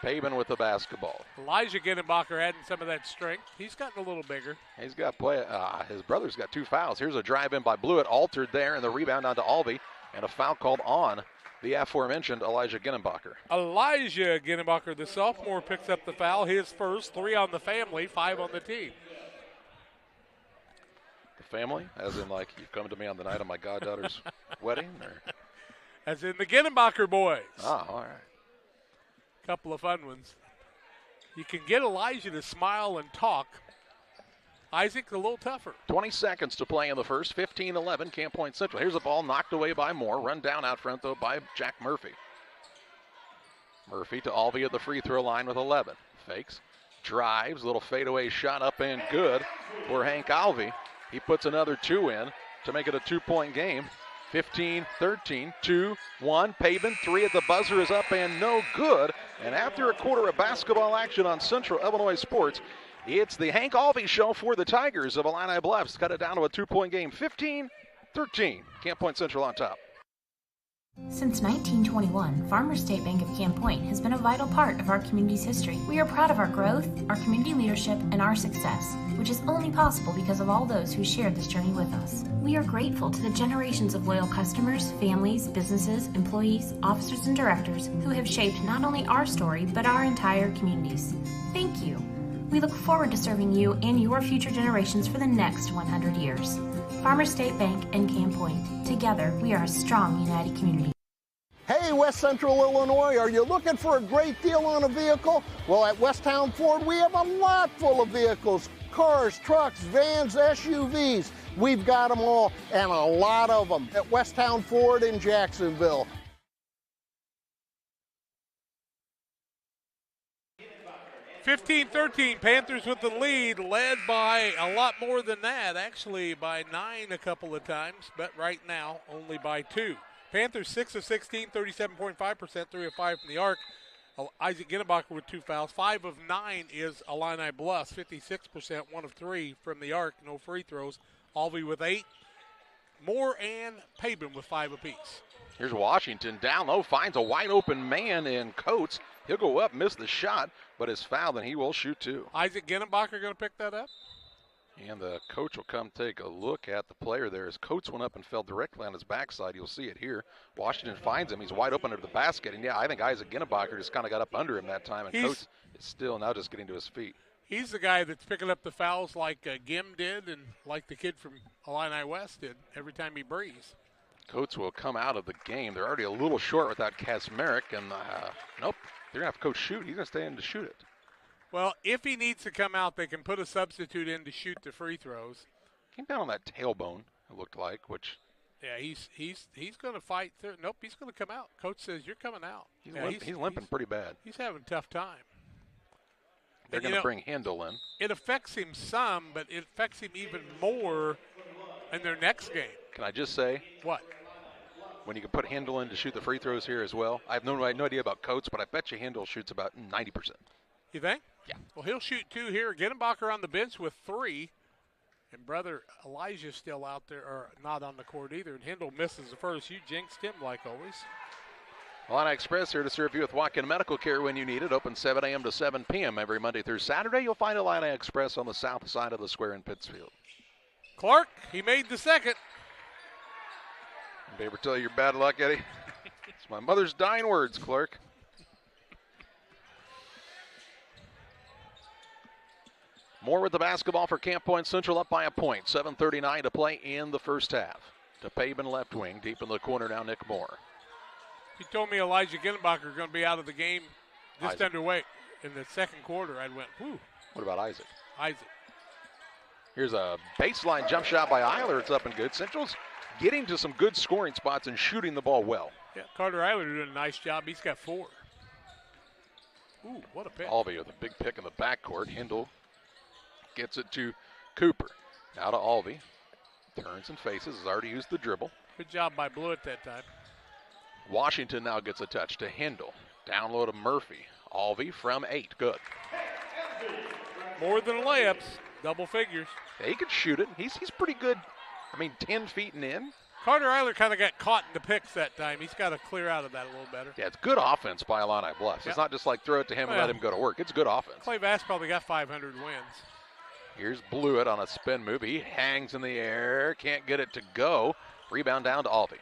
Pavin with the basketball. Elijah Ginnebacher adding some of that strength. He's gotten a little bigger. He's got play. His brother's got 2 fouls. Here's a drive in by Blewett, altered there, and the rebound onto Alvey, and a foul called on the aforementioned Elijah Ginnebacher. Elijah Ginnebacher, the sophomore, picks up the foul. His first, 3 on the family, 5 on the team. The family, as in like you've come to me on the night of my goddaughter's wedding, or as in the Ginnebacher boys. Oh, all right. Couple of fun ones. You can get Elijah to smile and talk. Isaac's a little tougher. 20 seconds to play in the first. 15-11, Camp Point Central. Here's a ball knocked away by Moore. Run down out front, though, by Jack Murphy. Murphy to Alvey at the free throw line with 11. Fakes, drives, little fadeaway shot up and good for Hank Alvey. He puts another 2 in to make it a 2-point game. 15-13, 2-1. Pavin, 3 at the buzzer is up and no good. And after a quarter of basketball action on Central Illinois Sports, it's the Hank Alvey show for the Tigers of Illini Bluffs. Cut it down to a 2-point game, 15-13. Camp Point Central on top. Since 1921, Farmers State Bank of Camp Point has been a vital part of our community's history. We are proud of our growth, our community leadership, and our success, which is only possible because of all those who shared this journey with us. We are grateful to the generations of loyal customers, families, businesses, employees, officers, and directors who have shaped not only our story, but our entire communities. Thank you. We look forward to serving you and your future generations for the next 100 years. Farmers State Bank and Camp Point. Together, we are a strong, united community. Hey, West Central Illinois, are you looking for a great deal on a vehicle? Well, at Westtown Ford, we have a lot full of vehicles. Cars, trucks, vans, SUVs. We've got them all, and a lot of them at Westtown Ford in Jacksonville. (15-13), Panthers with the lead, led by a lot more than that, actually by 9 a couple of times, but right now only by 2. Panthers 6 of 16, 37.5%, 3 of 5 from the arc. Isaac Ginnebacher with 2 fouls. 5 of 9 is Illini Bluffs, 56%, 1 of 3 from the arc, no free throws. Alvey with 8. Moore and Pabin with 5 apiece. Here's Washington down low, finds a wide open man in Coates. He'll go up, miss the shot, but is fouled, and he will shoot 2. Isaac Ginnebacher going to pick that up? And the coach will come take a look at the player there as Coates went up and fell directly on his backside. You'll see it here. Washington finds him. He's wide open under the basket. And, yeah, I think Isaac Ginnebacher just kind of got up under him that time, and Coates is still now just getting to his feet. He's the guy that's picking up the fouls like Gim did and like the kid from Illini West did every time he breathes. Coates will come out of the game. They're already a little short without Kasmerick, and nope, they're going to have Coach shoot. He's going to stay in to shoot it. Well, if he needs to come out, they can put a substitute in to shoot the free throws. Came down on that tailbone, it looked like, which... Yeah, he's going to fight through. Nope, he's going to come out. Coach says, you're coming out. He's limping pretty bad. He's having a tough time. They're going to bring Handel in. It affects him some, but it affects him even more in their next game. Can I just say? What? When you can put Handel in to shoot the free throws here as well. I have no idea about Coates, but I bet you Handel shoots about 90%. You think? Yeah. Well, he'll shoot 2 here. Ginnebacher on the bench with 3. And brother Elijah's still out there, or not on the court either. And Handel misses the first. You jinxed him like always. Illini Express here to serve you with walk-in medical care when you need it. Open 7 a.m. to 7 p.m. every Monday through Saturday. You'll find Illini Express on the south side of the square in Pittsfield. Clark, he made the second. Did I ever tell you your bad luck, Eddie? It's my mother's dying words, Clark. Moore with the basketball for Camp Point Central, up by a point. 7:39 to play in the first half. To Pabin left wing, deep in the corner now Nick Moore. He told me Elijah Ginnebacher is going to be out of the game just underway in the second quarter. I went, whew. What about Isaac? Isaac. Here's a baseline jump shot by Eiler. It's up and good. Central's getting to some good scoring spots and shooting the ball well. Yeah, Carter Eiler doing a nice job. He's got 4. Ooh, what a pick. Alvey with a big pick in the backcourt. Hindle gets it to Cooper. Now to Alvey. Turns and faces. Has already used the dribble. Good job by Blewett that time. Washington now gets a touch to Hindle. Down low to Murphy. Alvey from 8. Good. More than layups. Double figures. Yeah, he could shoot it. He's pretty good. I mean, 10 feet and in. Carter Eiler kind of got caught in the picks that time. He's got to clear out of that a little better. Yeah, it's good offense by Illini Bluffs. Yep. It's not just like throw it to him and let him go to work. It's good offense. Clay Bass probably got 500 wins. Here's Blewett on a spin move. He hangs in the air. Can't get it to go. Rebound down to Alvey.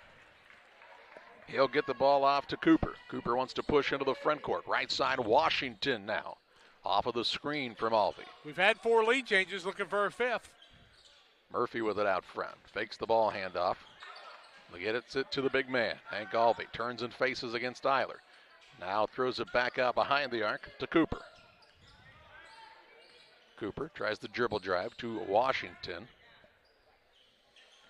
He'll get the ball off to Cooper. Cooper wants to push into the front court. Right side, Washington now. Off of the screen from Alvey. We've had 4 lead changes, looking for a 5th. Murphy with it out front. Fakes the ball handoff. Gets it to the big man. Hank Alvey turns and faces against Eiler. Now throws it back out behind the arc to Cooper. Cooper tries the dribble drive to Washington.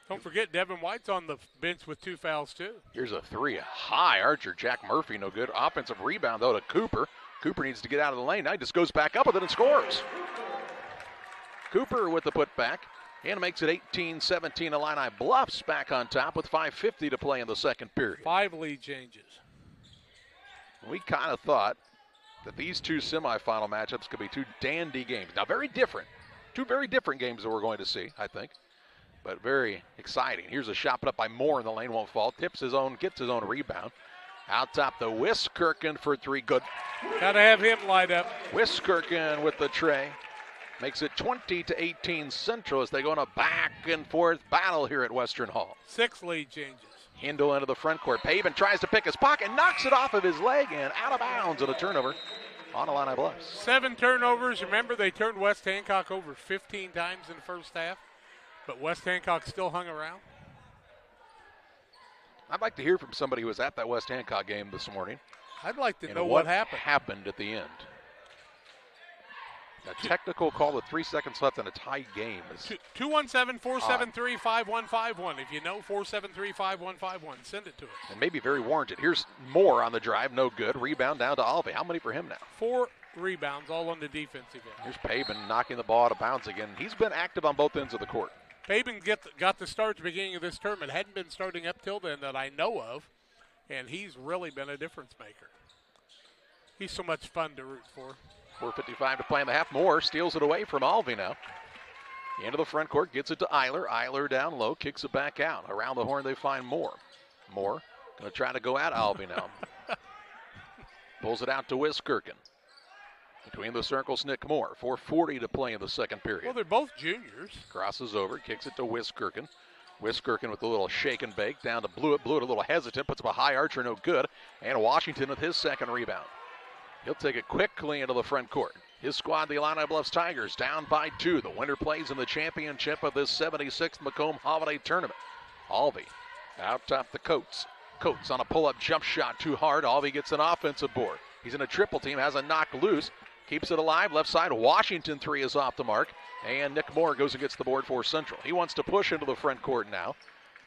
Don't forget, Devin White's on the bench with 2 fouls, too. Here's a 3. High archer. Jack Murphy, no good. Offensive rebound, though, to Cooper. Cooper needs to get out of the lane. Now he just goes back up with it and scores. Cooper with the putback. And makes it 18-17. Illini Bluffs back on top with 5:50 to play in the second period. 5 lead changes. We kind of thought that these 2 semifinal matchups could be 2 dandy games. Now, very different. 2 very different games that we're going to see, I think. But very exciting. Here's a shot put up by Moore in the lane, won't fall. Tips his own, gets his own rebound. Out top, the Wiskirchen for 3. Good. Got to have him light up. Wiskirchen with the tray. Makes it 20-18 Central as they go in a back and forth battle here at Western Hall. 6 lead changes. Hindle into the front court. Pavin tries to pick his pocket, knocks it off of his leg and out of bounds, and a turnover on Illini Bluffs. 7 turnovers. Remember, they turned West Hancock over 15 times in the first half, but West Hancock still hung around. I'd like to hear from somebody who was at that West Hancock game this morning. I'd like to know what happened. at the end. A technical call with 3 seconds left in a tied game. 217-473-5151. If you know 473-5151, send it to us. And maybe very warranted. Here's Moore on the drive, no good. Rebound down to Alvey. How many for him now? 4 rebounds, all on the defensive end. Here's Pabin knocking the ball out of bounds again. He's been active on both ends of the court. Pabin got the start at the beginning of this tournament. Hadn't been starting up till then that I know of, and he's really been a difference maker. He's so much fun to root for. 4:55 to play in the half. Moore steals it away from Alvey now. Into the front court, gets it to Eiler. Eiler down low, kicks it back out. Around the horn, they find Moore. Moore going to try to go at Alvey now. Pulls it out to Wiskirchen. Between the circles, Nick Moore. 4:40 to play in the second period. Well, they're both juniors. Crosses over, kicks it to Wiskirchen. Wiskirchen with a little shake and bake down to Blewett. Blewett a little hesitant, puts up a high archer, no good. And Washington with his second rebound. He'll take it quickly into the front court. His squad, the Illini Bluffs Tigers, down by 2. The winner plays in the championship of this 76th Macomb Holiday Tournament. Alvey out top the Coates. Coates on a pull-up jump shot too hard. Alvey gets an offensive board. He's in a triple team, has a knock loose. Keeps it alive, left side. Washington 3 is off the mark. And Nick Moore goes and gets the board for Central. He wants to push into the front court now.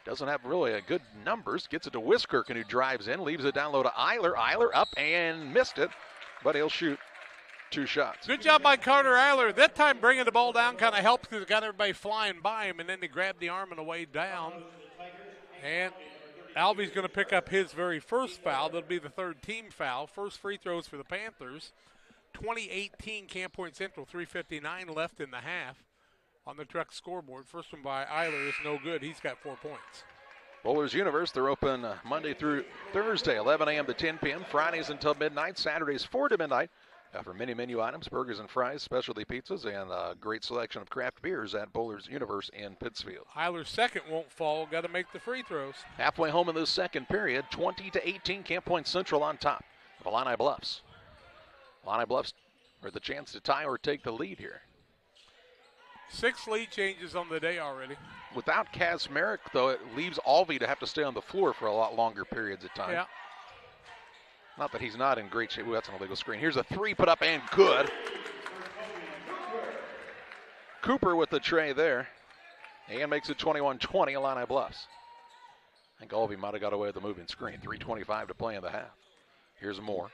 Doesn't have really a good numbers. Gets it to Wiskirchen, who drives in. Leaves it down low to Eiler. Eiler up and missed it. But he'll shoot 2 shots. Good job by Carter Eiler. That time bringing the ball down kind of helped because it got everybody flying by him, and then they grabbed the arm on the way down. And Alvey's going to pick up his very first foul. That'll be the 3rd team foul. First free throws for the Panthers. 2018 Camp Point Central, 3:59 left in the half on the Truck scoreboard. First one by Eiler is no good. He's got 4 points. Bowlers Universe, they're open Monday through Thursday, 11 a.m. to 10 p.m., Fridays until midnight, Saturdays 4 to midnight. For many menu items, burgers and fries, specialty pizzas, and a great selection of craft beers at Bowlers Universe in Pittsfield. Eiler's second won't fall. Got to make the free throws. Halfway home in this second period, 20-18, Camp Point Central on top of Illini Bluffs. Illini Bluffs with the chance to tie or take the lead here. 6 lead changes on the day already. Without Kaz Merrick, though, it leaves Alvey to have to stay on the floor for a lot longer periods of time. Yeah. Not that he's not in great shape. Ooh, that's an illegal screen. Here's a 3 put up and good. Cooper with the tray there. And makes it 21-20, Illini Bluffs. I think Alvey might have got away with the moving screen. 3:25 to play in the half. Here's Moore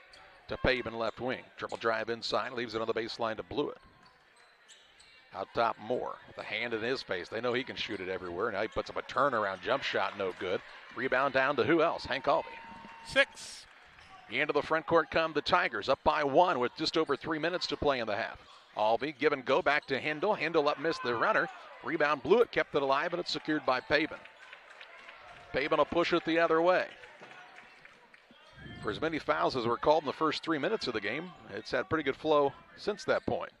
to Pabin left wing. Triple drive inside, leaves it on the baseline to Blewett. Out top, Moore with a hand in his face. They know he can shoot it everywhere. Now he puts up a turnaround jump shot, no good. Rebound down to who else? Hank Alvey. 6. Into the front court come the Tigers, up by 1 with just over 3 minutes to play in the half. Alvey give and go back to Hindle. Hindle up, missed the runner. Rebound, Blewett kept it alive, and it's secured by Pabin. Pabin will push it the other way. For as many fouls as were called in the first 3 minutes of the game, it's had pretty good flow since that point.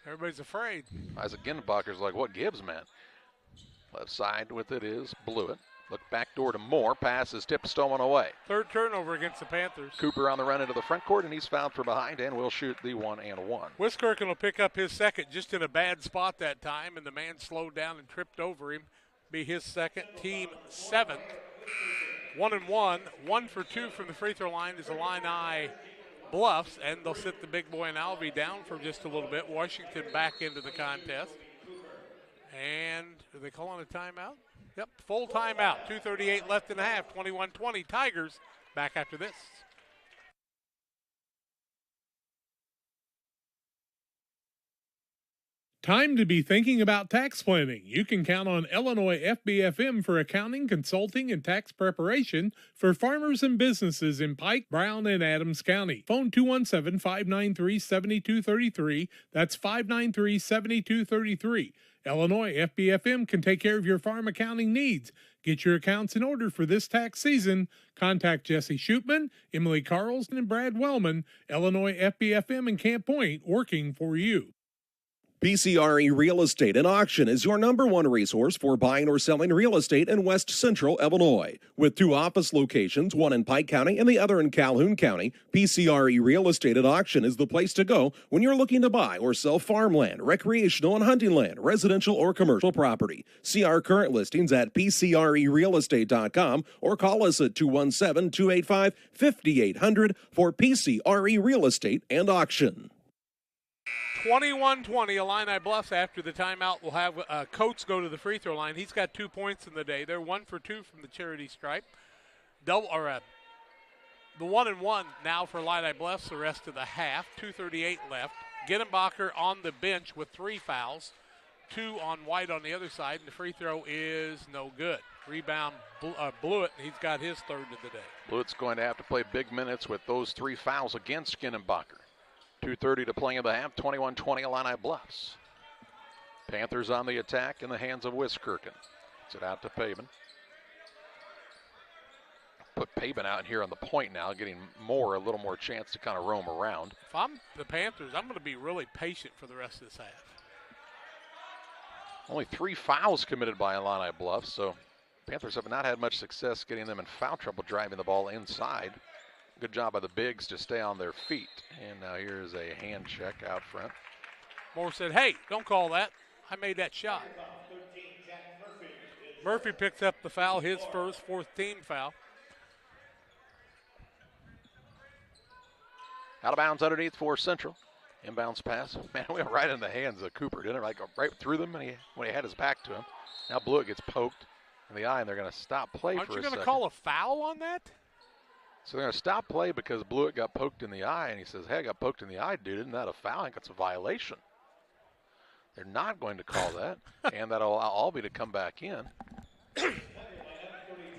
Everybody's afraid. Isaac Ginbacher's like, what gives, man? Left side with it is Blewett. Look back door to Moore. Pass is tipped, stolen away. 3rd turnover against the Panthers. Cooper on the run into the front court, and he's fouled from behind and will shoot the 1-and-1. Wiskirchen will pick up his second, just in a bad spot that time, and the man slowed down and tripped over him. Be his second, team 7th. 1-and-1. 1 for 2 from the free throw line is Illini Bluffs, and they'll sit the big boy and Alvey down for just a little bit. Washington back into the contest. And are they calling a timeout? Yep, full timeout. 2:38 left in the half. 21-20. Tigers back after this. Time to be thinking about tax planning. You can count on Illinois FBFM for accounting, consulting, and tax preparation for farmers and businesses in Pike, Brown, and Adams County. Phone 217-593-7233. That's 593-7233. Illinois FBFM can take care of your farm accounting needs. Get your accounts in order for this tax season. Contact Jesse Shootman, Emily Carlson, and Brad Wellman. Illinois FBFM in Camp Point, working for you. PCRE Real Estate and Auction is your #1 resource for buying or selling real estate in West Central Illinois. With 2 office locations, one in Pike County and the other in Calhoun County, PCRE Real Estate and Auction is the place to go when you're looking to buy or sell farmland, recreational and hunting land, residential or commercial property. See our current listings at PCRERealestate.com or call us at 217-285-5800 for PCRE Real Estate and Auction. 21-20, Illini Bluffs. After the timeout, we'll have Coates go to the free throw line. He's got 2 points in the day. They're 1 for 2 from the charity stripe. The 1-and-1 now for Illini Bluffs the rest of the half. 2:38 left. Gittenbacher on the bench with 3 fouls. 2 on White on the other side, and the free throw is no good. Rebound Blewett, and he's got his 3rd of the day. Blewett's going to have to play big minutes with those 3 fouls against Gittenbacher. 2:30 to play in the half, 21-20 Illini Bluffs. Panthers on the attack in the hands of Wiskirchen. Gets it out to Pabin. Put Pabin out here on the point now, getting a little more chance to kind of roam around. If I'm the Panthers, I'm going to be really patient for the rest of this half. Only 3 fouls committed by Illini Bluffs, so Panthers have not had much success getting them in foul trouble driving the ball inside. Good job by the bigs to stay on their feet. And now here's a hand check out front. Moore said, hey, don't call that. I made that shot. Murphy picks up the foul, his first, 4th team foul. Out of bounds underneath for Central. Inbounds pass. Man, we went right in the hands of Cooper, didn't it? Like right through them when he had his back to him. Now Blewett gets poked in the eye, and they're going to stop play for a second. Aren't you going to call a foul on that? So they're going to stop play because Blewett got poked in the eye, and he says, hey, I got poked in the eye, dude. Isn't that a foul? I think that's a violation. They're not going to call that, and that'll allow Albee to come back in.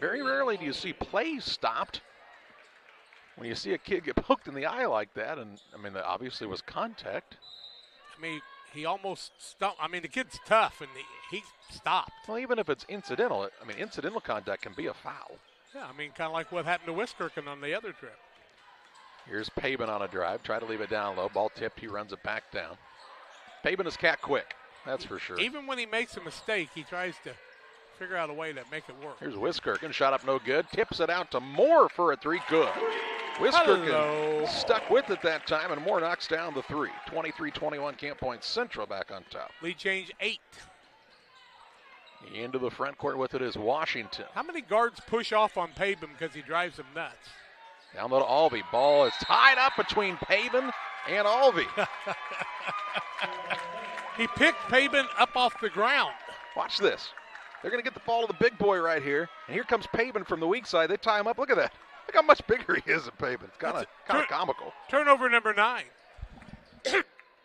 Very rarely do you see plays stopped when you see a kid get poked in the eye like that, and, I mean, there obviously was contact. I mean, he almost stopped. I mean, the kid's tough, and he stopped. Well, even if it's incidental, incidental contact can be a foul. Yeah, I mean, kind of like what happened to Wiskirchen on the other trip. Here's Pabin on a drive. Try to leave it down low. Ball tipped. He runs it back down. Pabin is cat quick. That's for sure. Even when he makes a mistake, he tries to figure out a way to make it work. Here's Wiskirchen. Shot up no good. Tips it out to Moore for a 3. Good. Wiskirchen stuck with it that time, and Moore knocks down the 3. 23-21 Camp Point Central back on top. Lead change 8. Into the front court with it is Washington. How many guards push off on Pabin because he drives them nuts? Down low to Albee. Ball is tied up between Pabin and Albee. He picked Pabin up off the ground. Watch this. They're going to get the ball to the big boy right here. And here comes Pabin from the weak side. They tie him up. Look at that. Look how much bigger he is than Pabin. It's kind of comical. Turnover number 9.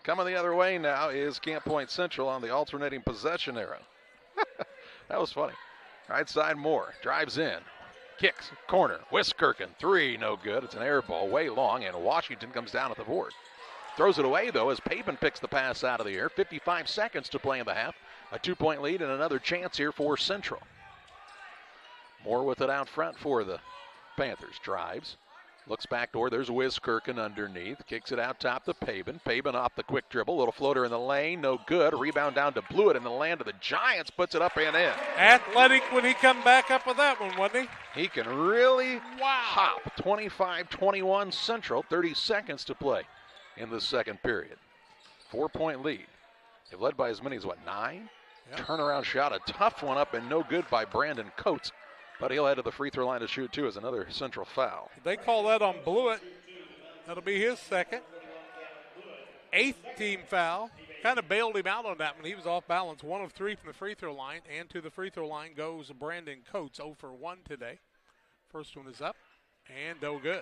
Coming the other way now is Camp Point Central on the alternating possession arrow. That was funny. Right side Moore. Drives in. Kicks. Corner. Wiskirchen. 3. No good. It's an air ball. Way long. And Washington comes down at the board. Throws it away, though, as Pabin picks the pass out of the air. 55 seconds to play in the half. A 2-point lead and another chance here for Central. Moore with it out front for the Panthers. Drives. Looks back door. There's Wiskirchen underneath. Kicks it out top to Pabin. Pabin off the quick dribble. Little floater in the lane. No good. Rebound down to Blewett in the land of the Giants. Puts it up and in. Athletic when he come back up with that one, wasn't he? He can really hop. 25-21 Central. 30 seconds to play in the second period. 4-point lead. They've led by as many as, 9? Yep. Turnaround shot. A tough one up and no good by Brandon Coates. But he'll head to the free throw line to shoot, too, as another Central foul. They call that on Blewett. That'll be his second. 8th team foul. Kind of bailed him out on that one. He was off balance. 1 of 3 from the free throw line. And to the free throw line goes Brandon Coates, 0 for 1 today. First one is up and no good.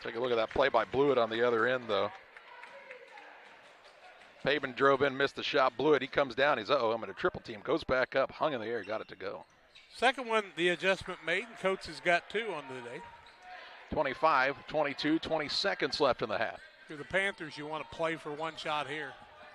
Take a look at that play by Blewett on the other end, though. Pabin drove in, missed the shot. Blewett, he comes down. He's, I'm in a triple team. Goes back up, hung in the air, got it to go. Second one, the adjustment made, and Coates has got 2 on the day. 25, 22, 20 seconds left in the half. If you're the Panthers, you want to play for one shot here.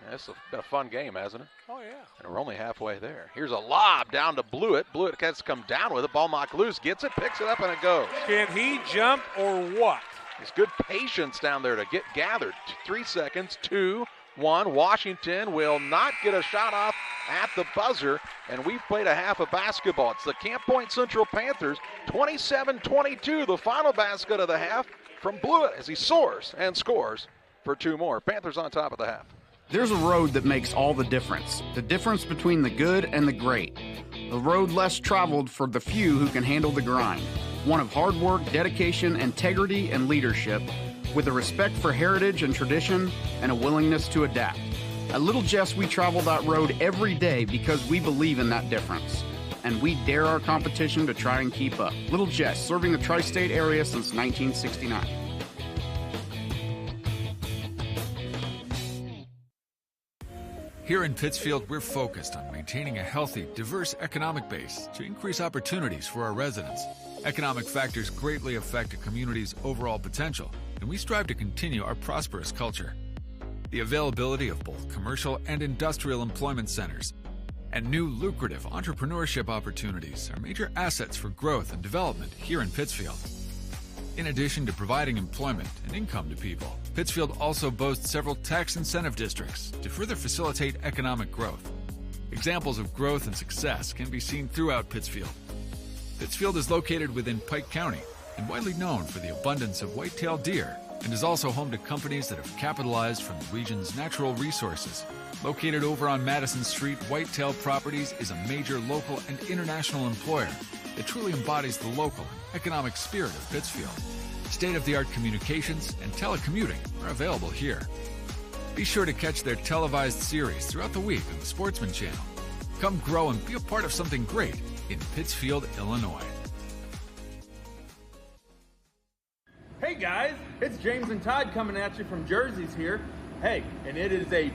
Yeah, it's been a fun game, hasn't it? Oh, yeah. And we're only halfway there. Here's a lob down to Blewett. Blewett has to come down with it. Ball knocked loose, gets it, picks it up, and it goes. Can he jump or what? It's good patience down there to get gathered. 3 seconds, 2, one. Washington will not get a shot off at the buzzer, and we've played a half of basketball. It's the Camp Point Central Panthers, 27-22, the final basket of the half from Blewett as he soars and scores for two more. Panthers on top of the half. There's a road that makes all the difference between the good and the great. A road less traveled for the few who can handle the grind. One of hard work, dedication, integrity, and leadership, with a respect for heritage and tradition and a willingness to adapt. At Little Jess, we travel that road every day because we believe in that difference. And we dare our competition to try and keep up. Little Jess, serving the tri-state area since 1969. Here in Pittsfield, we're focused on maintaining a healthy, diverse economic base to increase opportunities for our residents. Economic factors greatly affect a community's overall potential, and we strive to continue our prosperous culture. The availability of both commercial and industrial employment centers and new lucrative entrepreneurship opportunities are major assets for growth and development here in Pittsfield. In addition to providing employment and income to people, Pittsfield also boasts several tax incentive districts to further facilitate economic growth. Examples of growth and success can be seen throughout Pittsfield. Pittsfield is located within Pike County and widely known for the abundance of white-tailed deer, and is also home to companies that have capitalized from the region's natural resources. Located over on Madison Street, Whitetail Properties is a major local and international employer that truly embodies the local and economic spirit of Pittsfield. State-of-the-art communications and telecommuting are available here. Be sure to catch their televised series throughout the week on the Sportsman Channel. Come grow and be a part of something great in Pittsfield, Illinois. Hey guys, it's James and Todd coming at you from Jersey's here. Hey, and it is a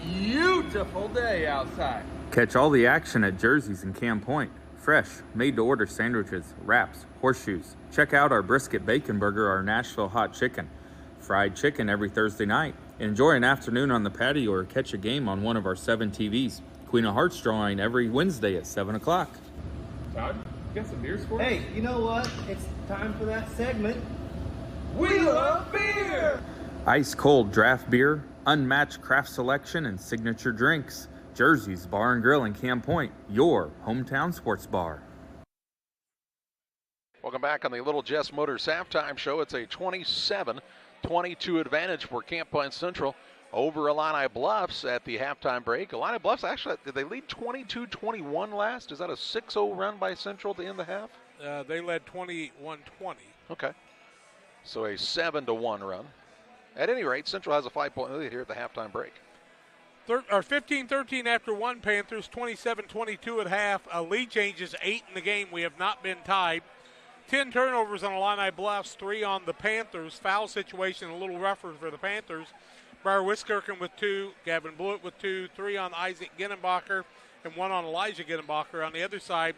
beautiful day outside. Catch all the action at Jersey's in Camp Point. Fresh, made-to-order sandwiches, wraps, horseshoes. Check out our brisket bacon burger, our Nashville hot chicken. Fried chicken every Thursday night. Enjoy an afternoon on the patio or catch a game on one of our 7 TVs. Queen of Hearts drawing every Wednesday at 7 o'clock. Todd, you got some beers for us? Hey, you know what? It's time for that segment. We love beer! Ice-cold draft beer, unmatched craft selection, and signature drinks. Jersey's Bar and Grill in Camp Point, your hometown sports bar. Welcome back on the Little Jess Motors halftime show. It's a 27-22 advantage for Camp Point Central over Illini Bluffs at the halftime break. Illini Bluffs, actually, did they lead 22-21 last? Is that a 6-0 run by Central to end the half? They led 21-20. Okay. So a 7-1 run. At any rate, Central has a 5-point lead here at the halftime break. 15-13 after one, Panthers, 27-22 at half. Lead changes 8 in the game. We have not been tied. 10 turnovers on Illini Bluffs, 3 on the Panthers. Foul situation a little rougher for the Panthers. Briar Wiskirchen with 2, Gavin Blewett with 2, 3 on Isaac Ginenbacher, and 1 on Elijah Ginenbacher. On the other side,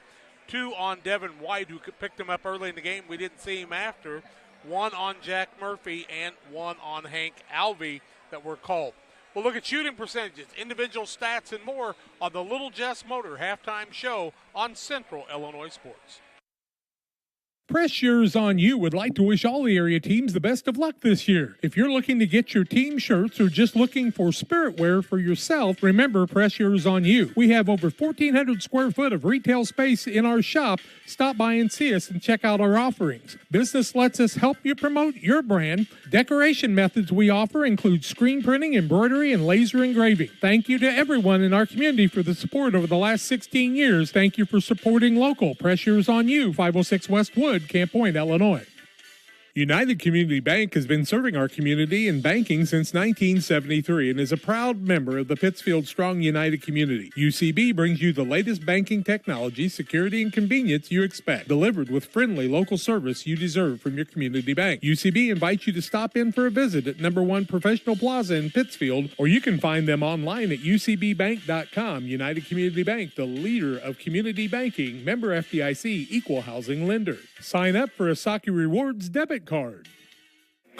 2 on Devin White, who picked him up early in the game. We didn't see him after. 1 on Jack Murphy and 1 on Hank Alvey that were called. We'll look at shooting percentages, individual stats, and more on the Little Jess Motor halftime show on Central Illinois Sports. Press Yours On You would like to wish all the area teams the best of luck this year. If you're looking to get your team shirts or just looking for spirit wear for yourself, remember Press Yours On You. We have over 1,400 square foot of retail space in our shop. Stop by and see us and check out our offerings. Business lets us help you promote your brand. Decoration methods we offer include screen printing, embroidery, and laser engraving. Thank you to everyone in our community for the support over the last 16 years. Thank you for supporting local. Press Yours On You, 506 Westwood, Camp Point, Illinois. United Community Bank has been serving our community in banking since 1973 and is a proud member of the Pittsfield Strong United community. UCB brings you the latest banking technology, security, and convenience you expect, delivered with friendly local service you deserve from your community bank. UCB invites you to stop in for a visit at number 1 Professional Plaza in Pittsfield, or you can find them online at ucbbank.com. United Community Bank, the leader of community banking, member FDIC, equal housing lender. Sign up for a Saki Rewards debit card.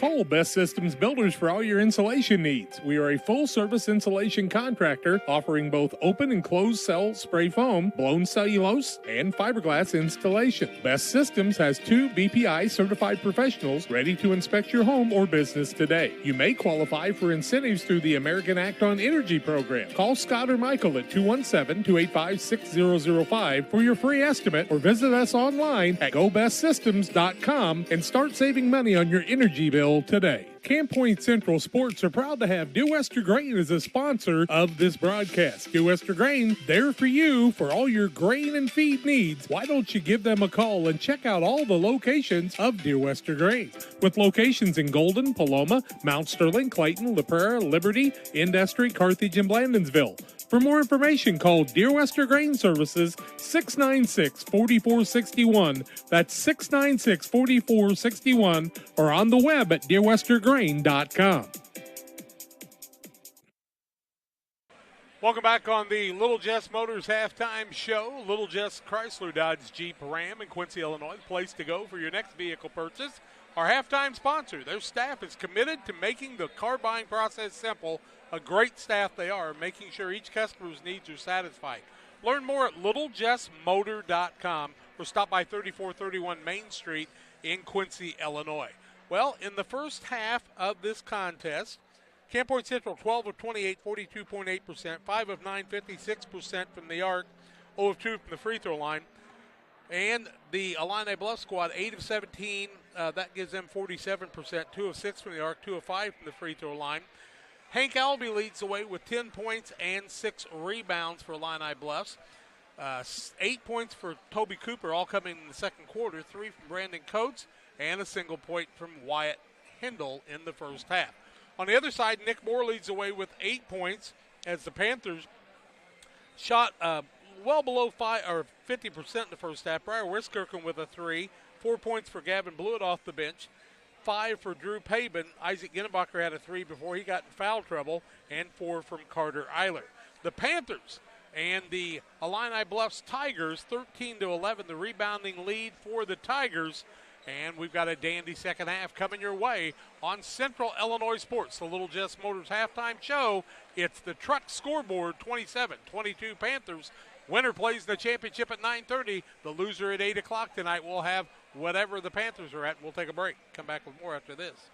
Call Best Systems Builders for all your insulation needs. We are a full-service insulation contractor offering both open and closed cell spray foam, blown cellulose, and fiberglass installation. Best Systems has 2 BPI certified professionals ready to inspect your home or business today. You may qualify for incentives through the American Act on Energy program. Call Scott or Michael at 217-285-6005 for your free estimate or visit us online at gobestsystems.com and start saving money on your energy bill today. Camp Point Central Sports are proud to have Dear Western Grain as a sponsor of this broadcast. Dear Western Grain, there for you for all your grain and feed needs. Why don't you give them a call and check out all the locations of Dear Western Grain? With locations in Golden, Paloma, Mount Sterling, Clayton, La Prairie, Liberty, Industry, Carthage, and Blandonsville. For more information, call Dear Western Grain Services 696-4461. That's 696-4461 or on the web at dearwesterngrain.com. Welcome back on the Little Jess Motors halftime show. Little Jess Chrysler Dodge Jeep Ram in Quincy, Illinois, the place to go for your next vehicle purchase. Our halftime sponsor, their staff is committed to making the car buying process simple. A great staff they are, making sure each customer's needs are satisfied. Learn more at littlejessmotor.com or stop by 3431 Main Street in Quincy, Illinois. Well, in the first half of this contest, Camp Point Central 12 of 28, 42.8%, 5 of 9, 56% from the arc, 0 of 2 from the free throw line. And the Illini Bluffs squad, 8 of 17, that gives them 47%, 2 of 6 from the arc, 2 of 5 from the free throw line. Hank Albee leads the way with 10 points and 6 rebounds for Illini Bluffs. 8 points for Toby Cooper, all coming in the second quarter, 3 from Brandon Coates, and a single point from Wyatt Hindle in the first half. On the other side, Nick Moore leads the way with 8 points as the Panthers shot well below 50% in the first half. Briar Wiskirchen with a 3, 4 points for Gavin Blewett off the bench, 5 for Drew Pabin. Isaac Ginnebacher had a 3 before he got in foul trouble, and 4 from Carter Eiler. The Panthers and the Illini Bluffs Tigers, 13-11, the rebounding lead for the Tigers. And we've got a dandy second half coming your way on Central Illinois Sports, the Little Jess Motors halftime show. It's the Truck Scoreboard, 27-22 Panthers. Winner plays the championship at 9:30. The loser at 8 o'clock tonight will have whatever the Panthers are at. We'll take a break. Come back with more after this.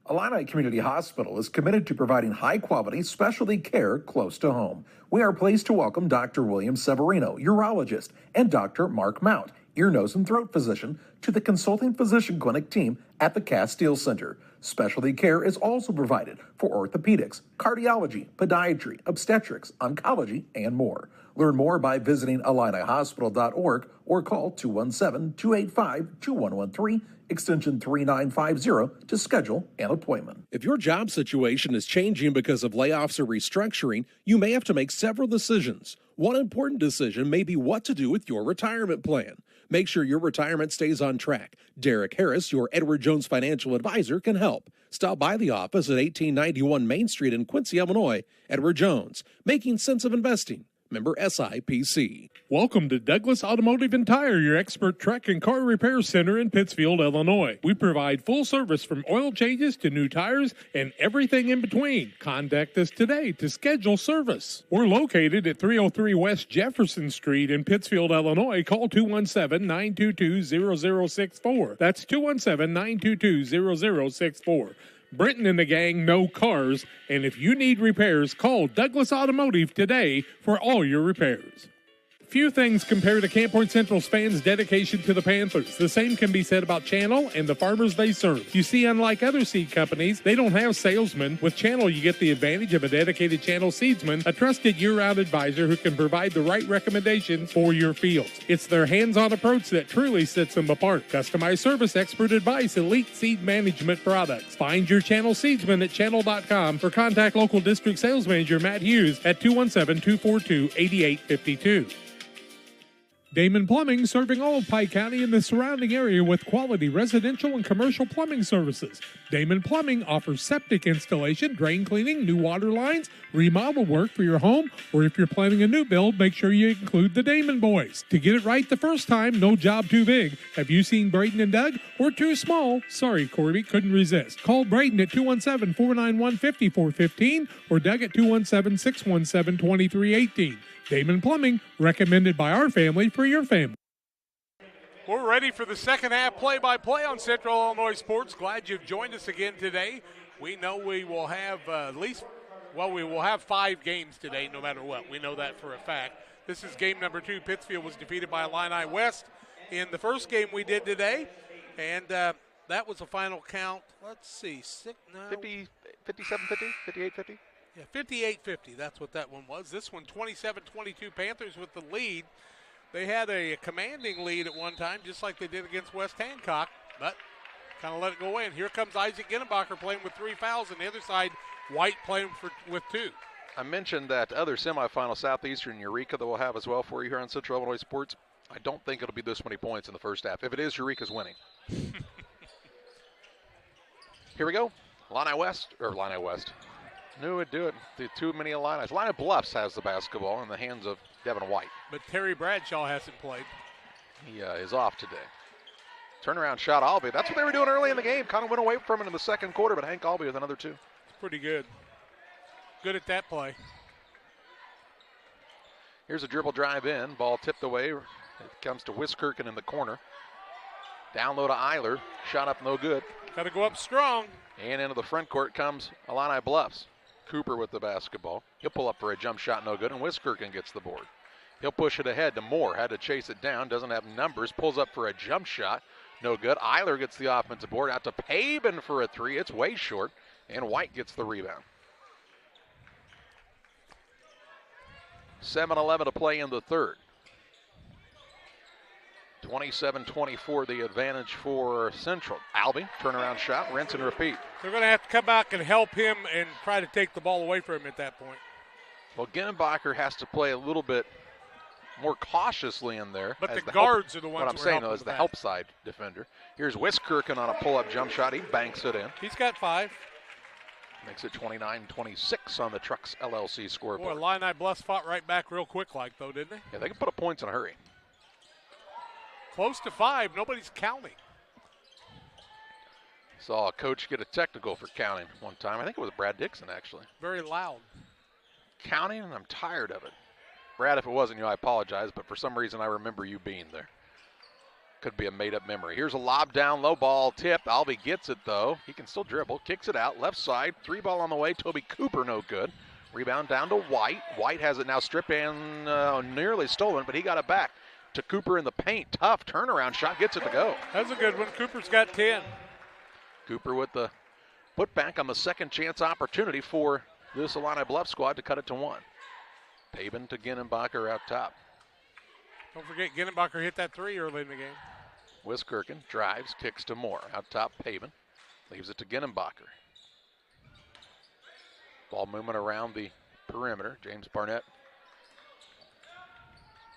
Illini Community Hospital is committed to providing high-quality specialty care close to home. We are pleased to welcome Dr. William Severino, urologist, and Dr. Mark Mount, ear, nose, and throat physician, to the consulting physician clinic team at the Castile Center. Specialty care is also provided for orthopedics, cardiology, podiatry, obstetrics, oncology, and more. Learn more by visiting IlliniHospital.org or call 217-285-2113, extension 3950 to schedule an appointment. If your job situation is changing because of layoffs or restructuring, you may have to make several decisions. One important decision may be what to do with your retirement plan. Make sure your retirement stays on track. Derek Harris, your Edward Jones financial advisor, can help. Stop by the office at 1891 Main Street in Quincy, Illinois. Edward Jones, making sense of investing. Member SIPC. Welcome to Douglas Automotive and Tire, your expert truck and car repair center in Pittsfield, Illinois. We provide full service from oil changes to new tires and everything in between. Contact us today to schedule service. We're located at 303 West Jefferson Street in Pittsfield, Illinois. Call 217-922-0064. That's 217-922-0064. Brenton and the gang know cars, and if you need repairs, call Douglas Automotive today for all your repairs. Few things compare to Camp Point Central's fans' dedication to the Panthers. The same can be said about Channel and the farmers they serve. You see, unlike other seed companies, they don't have salesmen. With Channel, you get the advantage of a dedicated Channel seedsman, a trusted year-round advisor who can provide the right recommendations for your fields. It's their hands-on approach that truly sets them apart. Customized service, expert advice, elite seed management products. Find your Channel seedsman at channel.com or contact local district sales manager Matt Hughes at 217-242-8852. Damon Plumbing, serving all of Pike County and the surrounding area with quality residential and commercial plumbing services. Damon Plumbing offers septic installation, drain cleaning, new water lines, remodel work for your home, or if you're planning a new build, make sure you include the Damon boys. To get it right the first time, no job too big. Have you seen Braden and Doug? Or too small? Sorry, Corby, couldn't resist. Call Braden at 217-491-5415 or Doug at 217-617-2318. Damon Plumbing, recommended by our family for your family. We're ready for the second half play-by-play on Central Illinois Sports. Glad you've joined us again today. We know we will have we will have 5 games today no matter what. We know that for a fact. This is game number 2. Pittsfield was defeated by Illini West in the first game we did today, and that was a final count. Let's see, 57-50, 58-50? Yeah, 58-50, that's what that one was. This one, 27-22, Panthers with the lead. They had a commanding lead at one time, just like they did against West Hancock, but kind of let it go in. Here comes Isaac Ginnenbacher playing with 3 fouls. On the other side, White playing with 2. I mentioned that other semifinal Southeastern Eureka that we'll have as well for you here on Central Illinois Sports. I don't think it'll be this many points in the first half. If it is, Eureka's winning. Here we go. Illini West. Knew it'd do it. Too many Illinis. Illini Bluffs has the basketball in the hands of Devin White. But Terry Bradshaw hasn't played. He is off today. Turnaround shot, Albee. That's what they were doing early in the game. Kind of went away from it in the second quarter, but Hank Albee with another 2. It's pretty good. Good at that play. Here's a dribble drive in. Ball tipped away. It comes to Wiskirchen in the corner. Down low to Eiler. Shot up no good. Got to go up strong. And into the front court comes Illini Bluffs. Cooper with the basketball. He'll pull up for a jump shot, no good, and Wiskirchen gets the board. He'll push it ahead to Moore. Had to chase it down. Doesn't have numbers. Pulls up for a jump shot. No good. Eiler gets the offensive board. Out to Pabin for a 3. It's way short. And White gets the rebound. 7-11 to play in the third. 27-24 the advantage for Central. Albee, turnaround shot, rinse and repeat. They're going to have to come back and help him and try to take the ball away from him at that point. Well, Ginnenbacher has to play a little bit more cautiously in there. But the guards are the ones what I'm saying, though, is the help side defender. Here's Wiskirchen on a pull-up jump shot. He banks it in. He's got 5. Makes it 29-26 on the Trucks LLC scoreboard. Boy, Illini Bluffs fought right back real quick though, didn't they? Yeah, they can put up points in a hurry. Close to 5. Nobody's counting. Saw a coach get a technical for counting one time. I think it was Brad Dixon, actually. Very loud. Counting, and I'm tired of it. Brad, if it wasn't you, I apologize, but for some reason I remember you being there. Could be a made-up memory. Here's a lob down, low ball tipped. Albee gets it, though. He can still dribble. Kicks it out. Left side. 3 ball on the way. Toby Cooper, no good. Rebound down to White. White has it now stripped and nearly stolen, but he got it back to Cooper in the paint. Tough turnaround shot. Gets it to go. That's a good one. Cooper's got 10. Cooper with the putback on the second chance opportunity for this Illini Bluff squad to cut it to 1. Pabin to Ginnenbacher out top. Don't forget, Ginnenbacher hit that 3 early in the game. Wiskirchen drives, kicks to Moore. Out top, Pabin. Leaves it to Ginnenbacher. Ball movement around the perimeter. James Barnett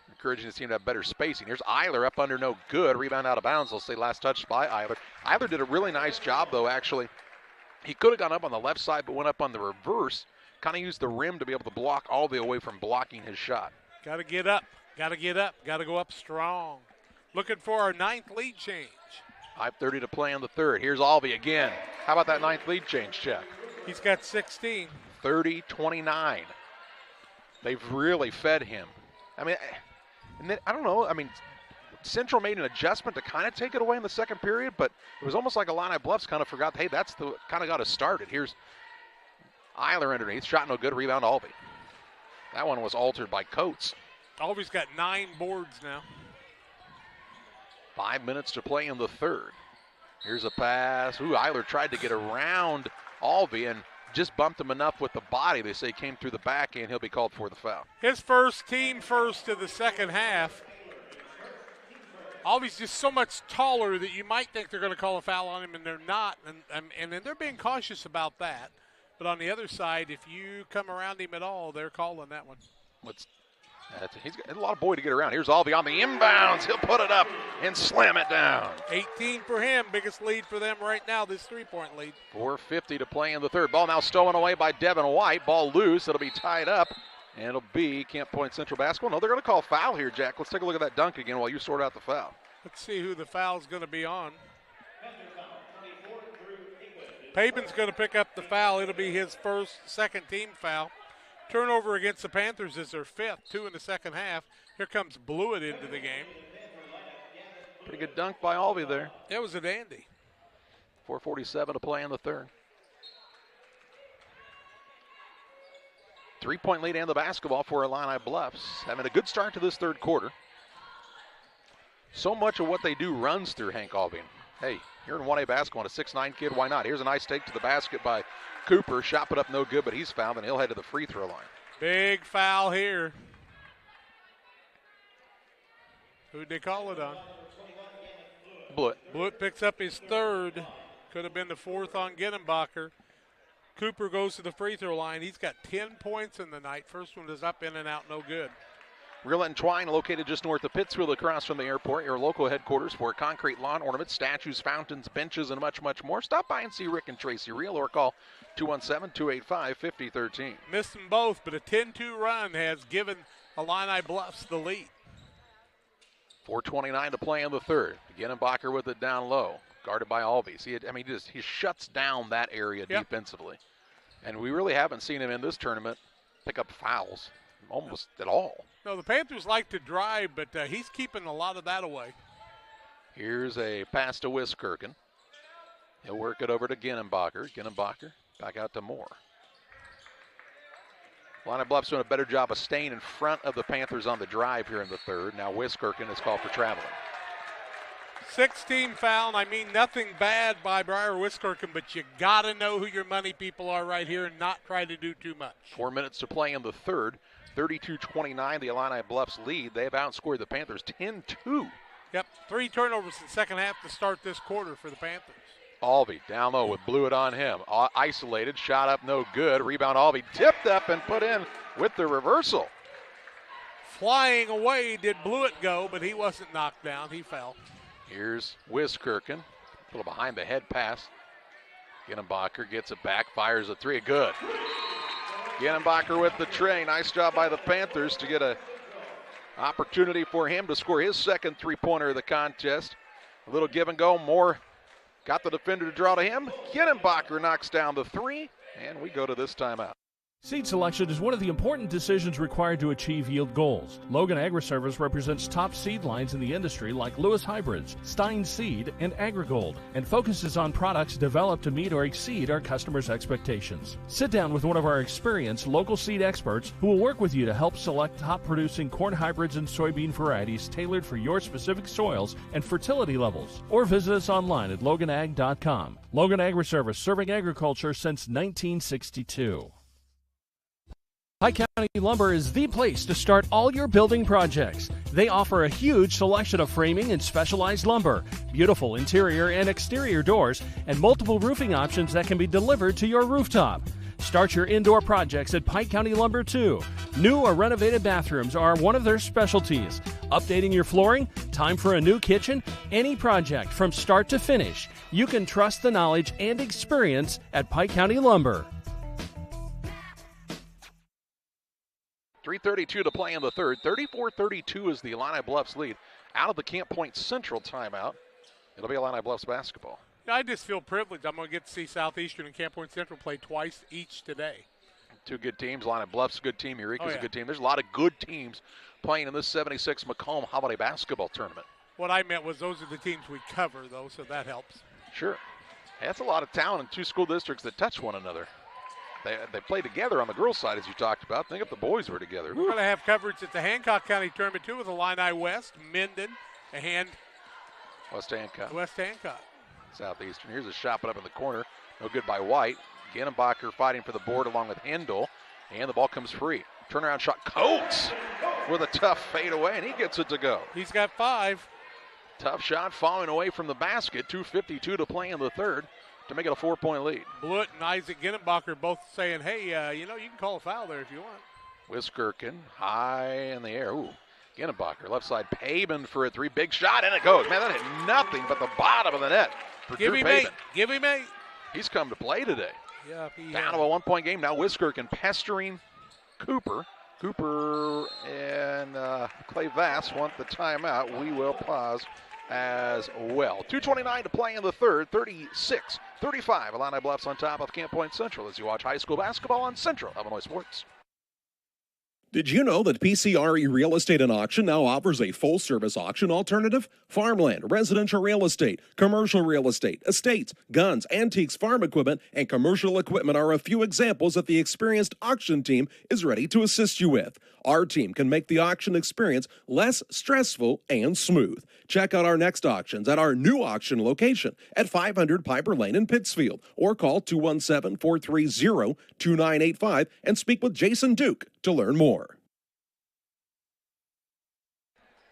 encouraging his team to have better spacing. Here's Eiler up under, no good. Rebound out of bounds. They'll say last touch by Eiler. Eiler did a really nice job, though, actually. He could have gone up on the left side, but went up on the reverse. Kind of used the rim to be able to block all the way from blocking his shot. Got to get up. Got to get up. Got to go up strong. Looking for our 9th lead change. 5:30 to play in the third. Here's Albee again. How about that 9th lead change, Chuck? He's got 16. 30-29. They've really fed him. I mean, and then, I don't know. I mean, Central made an adjustment to kind of take it away in the second period, but it was almost like Illini Bluffs kind of forgot, hey, that's the kind of got us started. Here's Eiler underneath. Shot no good. Rebound Albee. That one was altered by Coates. Albee's got 9 boards now. 5 minutes to play in the third. Here's a pass. Eiler tried to get around Albee and just bumped him enough with the body. They say came through the back and he'll be called for the foul. His first, team first of the second half. Albee's just so much taller that you might think they're going to call a foul on him, and they're not. And they're being cautious about that. But on the other side, if you come around him at all, they're calling that one. He's got a lot of boy to get around. Here's Alvey on the inbounds. He'll put it up and slam it down. 18 for him. Biggest lead for them right now, this 3-point lead. 4:50 to play in the third. Ball now stolen away by Devin White. Ball loose. It'll be tied up. And it'll be Camp Point Central basketball. No, they're going to call foul here, Jack. Let's take a look at that dunk again while you sort out the foul. Let's see who the foul's going to be on. Papen's going to pick up the foul. It'll be his second team foul. Turnover against the Panthers is their 5th, 2 in the second half. Here comes Blewett into the game. Pretty good dunk by Alvey there. It was a dandy. 4:47 to play in the third. 3-point lead and the basketball for Illini Bluffs. Having a good start to this third quarter. So much of what they do runs through Hank Alvey. Hey, you're in 1A basketball, a 6'9" kid, why not? Here's a nice take to the basket by Cooper. Shot put up no good, but he's fouled, and he'll head to the free throw line. Big foul here. Who'd they call it on? Blewett. Blewett picks up his third. Could have been the 4th on Ginenbacher. Cooper goes to the free throw line. He's got 10 points in the night. First one is up, in and out, no good. Real and Twine, located just north of Pittsfield, across from the airport, your local headquarters for concrete lawn ornaments, statues, fountains, benches, and much, much more. Stop by and see Rick and Tracy Real or call 217-285-5013. Missed them both, but a 10-2 run has given Illini Bluffs the lead. 4:29 to play in the third. Ginenbacher with it down low, guarded by Alvey. See, he shuts down that area defensively. And we really haven't seen him in this tournament pick up fouls almost at all. No, the Panthers like to drive, but he's keeping a lot of that away. Here's a pass to Wiskirchen. He'll work it over to Ginenbacher. Ginenbacher back out to Moore. Illini Bluffs doing a better job of staying in front of the Panthers on the drive here in the third. Now Wiskirchen is called for traveling. 6-team foul, and I mean nothing bad by Briar Wiskirchen, but you got to know who your money people are right here and not try to do too much. 4 minutes to play in the third. 32-29, the Illini Bluffs lead. They've outscored the Panthers 10-2. Yep, 3 turnovers in the second half to start this quarter for the Panthers. Alvey down low with Blewett on him. Isolated, shot up, no good. Rebound, Alvey tipped up and put in with the reversal. Flying away did Blewett go, but he wasn't knocked down. He fell. Here's Wiskirchen. A little behind the head pass. Ginenbacher gets it back, fires a three. Good. Ginenbacher with the tray. Nice job by the Panthers to get an opportunity for him to score his second three-pointer of the contest. A little give and go. Moore got the defender to draw to him. Ginenbacher knocks down the three, and we go to this timeout. Seed selection is one of the important decisions required to achieve yield goals. Logan Agri-Service represents top seed lines in the industry like Lewis Hybrids, Stein Seed, and AgriGold, and focuses on products developed to meet or exceed our customers' expectations. Sit down with one of our experienced local seed experts who will work with you to help select top-producing corn hybrids and soybean varieties tailored for your specific soils and fertility levels. Or visit us online at loganag.com. Logan Agri-Service, serving agriculture since 1962. Pike County Lumber is the place to start all your building projects. They offer a huge selection of framing and specialized lumber, beautiful interior and exterior doors, and multiple roofing options that can be delivered to your rooftop. Start your indoor projects at Pike County Lumber too. New or renovated bathrooms are one of their specialties. Updating your flooring? Time for a new kitchen? Any project from start to finish. You can trust the knowledge and experience at Pike County Lumber. 3:32 to play in the third. 34-32 is the Illini Bluffs lead. Out of the Camp Point Central timeout, it'll be Illini Bluffs basketball. I just feel privileged. I'm going to get to see Southeastern and Camp Point Central play twice each today. Two good teams. Illini Bluffs, a good team. Eureka's a good team. There's a lot of good teams playing in this 76 Macomb Holiday Basketball Tournament. What I meant was those are the teams we cover, though, so that helps. Sure. Hey, that's a lot of talent in two school districts that touch one another. They play together on the girls' side, as you talked about. Think if the boys were together. We're going to have coverage at the Hancock County Tournament, too, with Illini West, Minden, and West Hancock. Southeastern. Here's a shot put up in the corner. No good by White. Ginenbacher fighting for the board along with Hendel. And the ball comes free. Turnaround shot. Coates with a tough fade away, and he gets it to go. He's got 5. Tough shot falling away from the basket. 2:52 to play in the third to make it a 4-point lead. Blewett and Isaac Ginenbacher both saying, hey, you can call a foul there if you want. Wiskirchen high in the air. Ooh, Ginnebacher left side. Paben for a 3. Big shot, and it goes. Man, that hit nothing but the bottom of the net for Give Drew him Paben. 8. Give him 8. He's come to play today. Yeah, Down to a 1-point game. Now Wiskirchen pestering Cooper. Cooper and Clay Vass want the timeout. We will pause as well. 2:29 to play in the third. 36-35. Illini Bluffs on top of Camp Point Central as you watch high school basketball on Central Illinois Sports. Did you know that PCRE Real Estate and Auction now offers a full-service auction alternative? Farmland, residential real estate, commercial real estate, estates, guns, antiques, farm equipment, and commercial equipment are a few examples that the experienced auction team is ready to assist you with. Our team can make the auction experience less stressful and smooth. Check out our next auctions at our new auction location at 500 Piper Lane in Pittsfield, or call 217-430-2985 and speak with Jason Duke to learn more.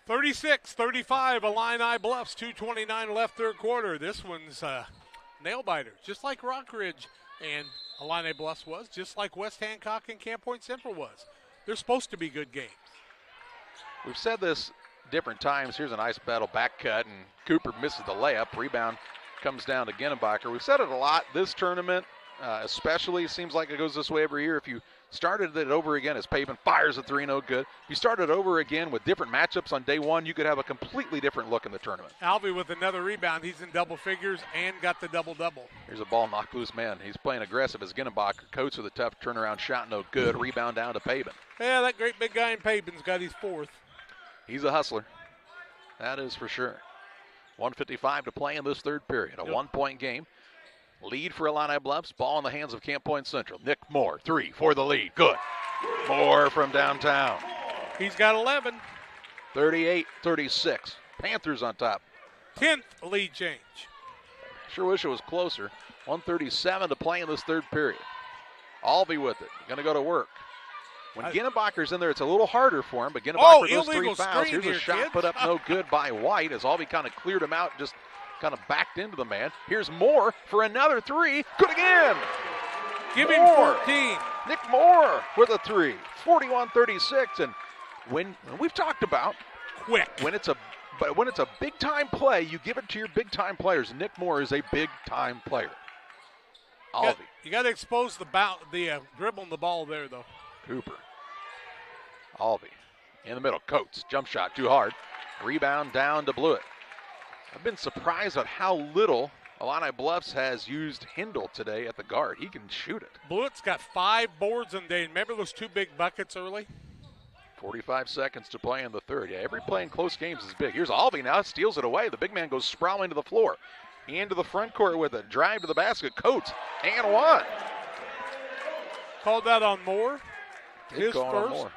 36-35, Illini Bluffs, 2:29 left third quarter. This one's nail-biter, just like Rockridge and Illini Bluffs was, just like West Hancock and Camp Point Central was. They're supposed to be good games. We've said this different times. Here's a nice battle back cut, and Cooper misses the layup. Rebound comes down to Ginnebacher. We've said it a lot this tournament, especially. Seems like it goes this way every year. If you started it over again as Paven fires a 3, no good. If you started over again with different matchups on day one, you could have a completely different look in the tournament. Alvey with another rebound. He's in double figures and got the double-double. Here's a ball knocked loose, man. He's playing aggressive as Ginnebacher. Coates with a tough turnaround shot, no good. Rebound down to Paven. Yeah, that great big guy in Paben's got his 4th. He's a hustler. That is for sure. 1:55 to play in this third period. A 1-point game. Lead for Illini Bluffs. Ball in the hands of Camp Point Central. Nick Moore, 3 for the lead. Good. Moore from downtown. He's got 11. 38-36. Panthers on top. 10th lead change. Sure wish it was closer. 1:37 to play in this third period. Alvey with it. Going to go to work. When Ginnebacher's in there, it's a little harder for him, but Ginnebacher goes 3 fouls. Here's a shot put up no good by White as Alvey kind of cleared him out, just kind of backed into the man. Here's Moore for another 3. Good again. Give him 14. Nick Moore with a 3. 41-36. And when we've talked about quick, when it's a big time play, you give it to your big time players. Nick Moore is a big time player. Alvey. You got to expose the dribbling the ball there, though. Cooper. Alvey in the middle. Coates, jump shot, too hard. Rebound down to Blewett. I've been surprised at how little Illini Bluffs has used Hindle today at the guard. He can shoot it. Blewett's got 5 boards in the day. Remember those 2 big buckets early? 45 seconds to play in the third. Yeah, every play in close games is big. Here's Alvey now, steals it away. The big man goes sprawling to the floor. Into the front court with a drive to the basket. Coates, and 1. Called that on Moore. His first. Moore.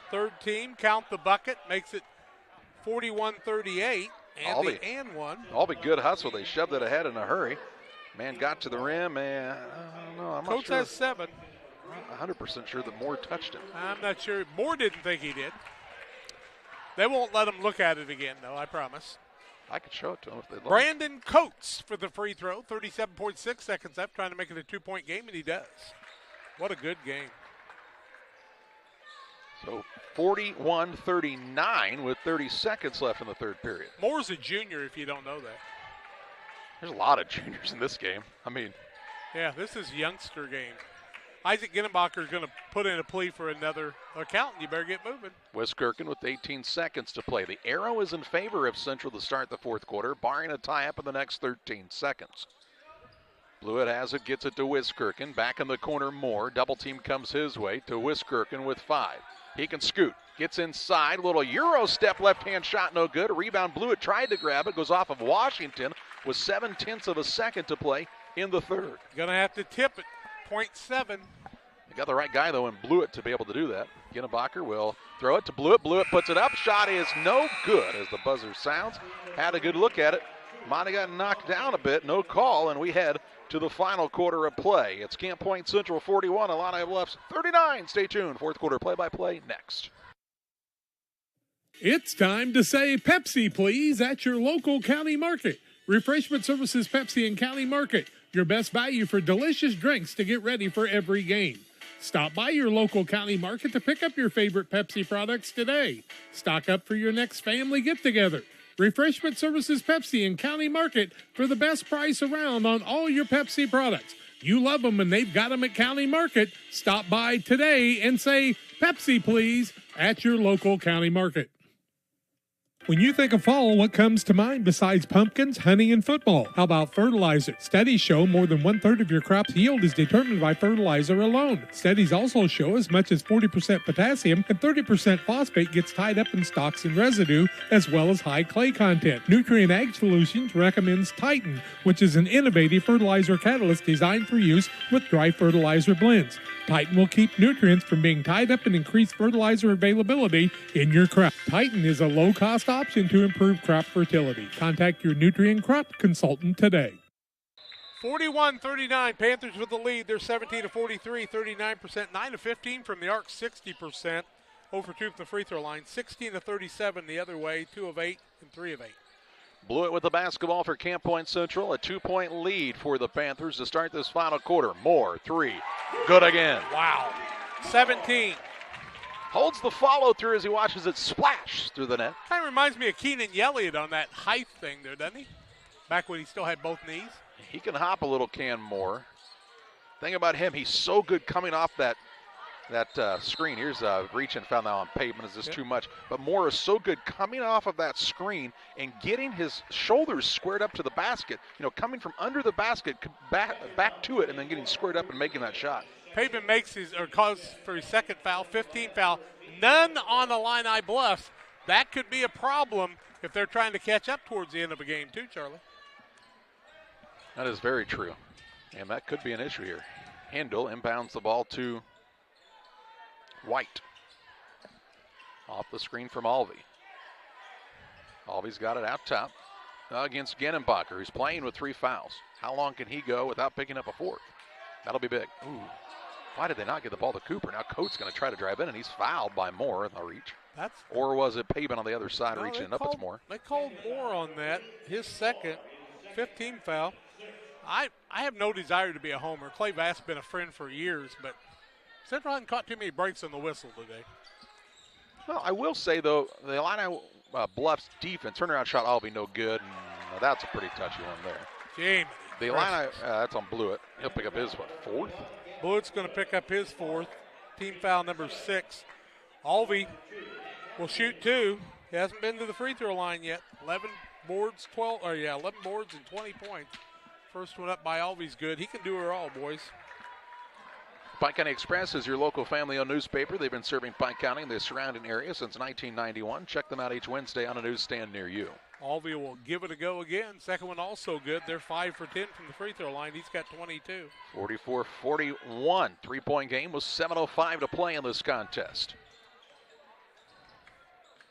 Third team, count the bucket, makes it 41-38, and the and 1. Alvey, good hustle. They shoved it ahead in a hurry. Man got to the rim, and I don't know. I'm not Coates sure. has 7. I'm 100% sure that Moore touched it. I'm not sure. Moore didn't think he did. They won't let him look at it again, though, I promise. I could show it to him if they'd like. Brandon Coates for the free throw, 37.6 seconds left, trying to make it a 2-point game, and he does. What a good game. So 41-39 with 30 seconds left in the third period. Moore's a junior if you don't know that. There's a lot of juniors in this game. I mean. Yeah, this is youngster game. Isaac Ginnebacher is going to put in a plea for another account, and you better get moving. Wiskirchen with 18 seconds to play. The arrow is in favor of Central to start the fourth quarter, barring a tie-up in the next 13 seconds. Blewett has it, gets it to Wiskirchen. Back in the corner, Moore. Double team comes his way to Wiskirchen with 5. He can scoot. Gets inside. Little Euro step left-hand shot, no good. Rebound, Blewett tried to grab it. Goes off of Washington with 0.7 of a second to play in the third. Going to have to tip it. 0.7. They got the right guy, though, in Blewett to be able to do that. Ginnebacher will throw it to Blewett. Blewett puts it up. Shot is no good as the buzzer sounds. Had a good look at it. Might have gotten knocked down a bit. No call, and we head to the final quarter of play. It's Camp Point Central 41, Illini Bluffs 39. Stay tuned. Fourth quarter play-by-play next. It's time to say Pepsi, please, at your local county market. Refreshment Services Pepsi and County Market. Your best value for delicious drinks to get ready for every game. Stop by your local county market to pick up your favorite Pepsi products today. Stock up for your next family get-together. Refreshment Services Pepsi in County Market for the best price around on all your Pepsi products. You love them and they've got them at County Market. Stop by today and say, Pepsi, please, at your local county market. When you think of fall, what comes to mind besides pumpkins, honey, and football? How about fertilizer? Studies show more than 1/3 of your crop's yield is determined by fertilizer alone. Studies also show as much as 40% potassium and 30% phosphate gets tied up in stalks and residue, as well as high clay content. Nutrient Ag Solutions recommends Titan, which is an innovative fertilizer catalyst designed for use with dry fertilizer blends. Titan will keep nutrients from being tied up and increase fertilizer availability in your crop. Titan is a low-cost option to improve crop fertility. Contact your nutrient crop consultant today. 41-39, Panthers with the lead. They're 17-43, 39%, 9-15 from the arc, 60%. 0 for 2 from the free throw line, 16-37 the other way, 2 of 8 and 3 of 8. Blewett with the basketball for Camp Point Central. A 2-point lead for the Panthers to start this final quarter. Moore, 3. Good again. Wow. 17. Holds the follow through as he watches it splash through the net. Kind of reminds me of Keenan Elliott on that height thing there, doesn't he? Back when he still had both knees. He can hop a little, can Moore. Thing about him, he's so good coming off that screen. Here's reaching, found that on pavement. Is this too much? But Moore is so good coming off of that screen and getting his shoulders squared up to the basket. You know, coming from under the basket, back to it, and then getting squared up and making that shot. Pavement calls for his second foul, 15 foul. None on the Illini Bluffs. That could be a problem if they're trying to catch up towards the end of a game too, Charlie. That is very true. And that could be an issue here. Handel inbounds the ball to White. Off the screen from Alvey. Alvey's got it out top against Genenbacher, who's playing with 3 fouls. How long can he go without picking up a 4th? That'll be big. Ooh. Why did they not get the ball to Cooper? Now Coates going to try to drive in, and he's fouled by Moore in the reach. Or was it Pavement on the other side reaching it up? It's Moore. They called Moore on that, his second, 15 foul. I have no desire to be a homer. Clay Vass has been a friend for years, but Central hasn't caught too many breaks on the whistle today. Well, I will say, though, the Illini Bluffs defense turnaround shot will be no good, and that's a pretty touchy one there. Jamie. The Illini, that's on Blewett. He'll pick up his, 4th? Blewett's going to pick up his 4th. Team foul number 6. Alvey will shoot 2. He hasn't been to the free throw line yet. 11 boards and 20 points. First one up by Alvey's good. He can do it all, boys. Pike County Express is your local family-owned newspaper. They've been serving Pike County and the surrounding area since 1991. Check them out each Wednesday on a newsstand near you. Alvey will give it a go again. Second one also good. They're 5 for 10 from the free throw line. He's got 22. 44-41. 3-point game with 7:05 to play in this contest.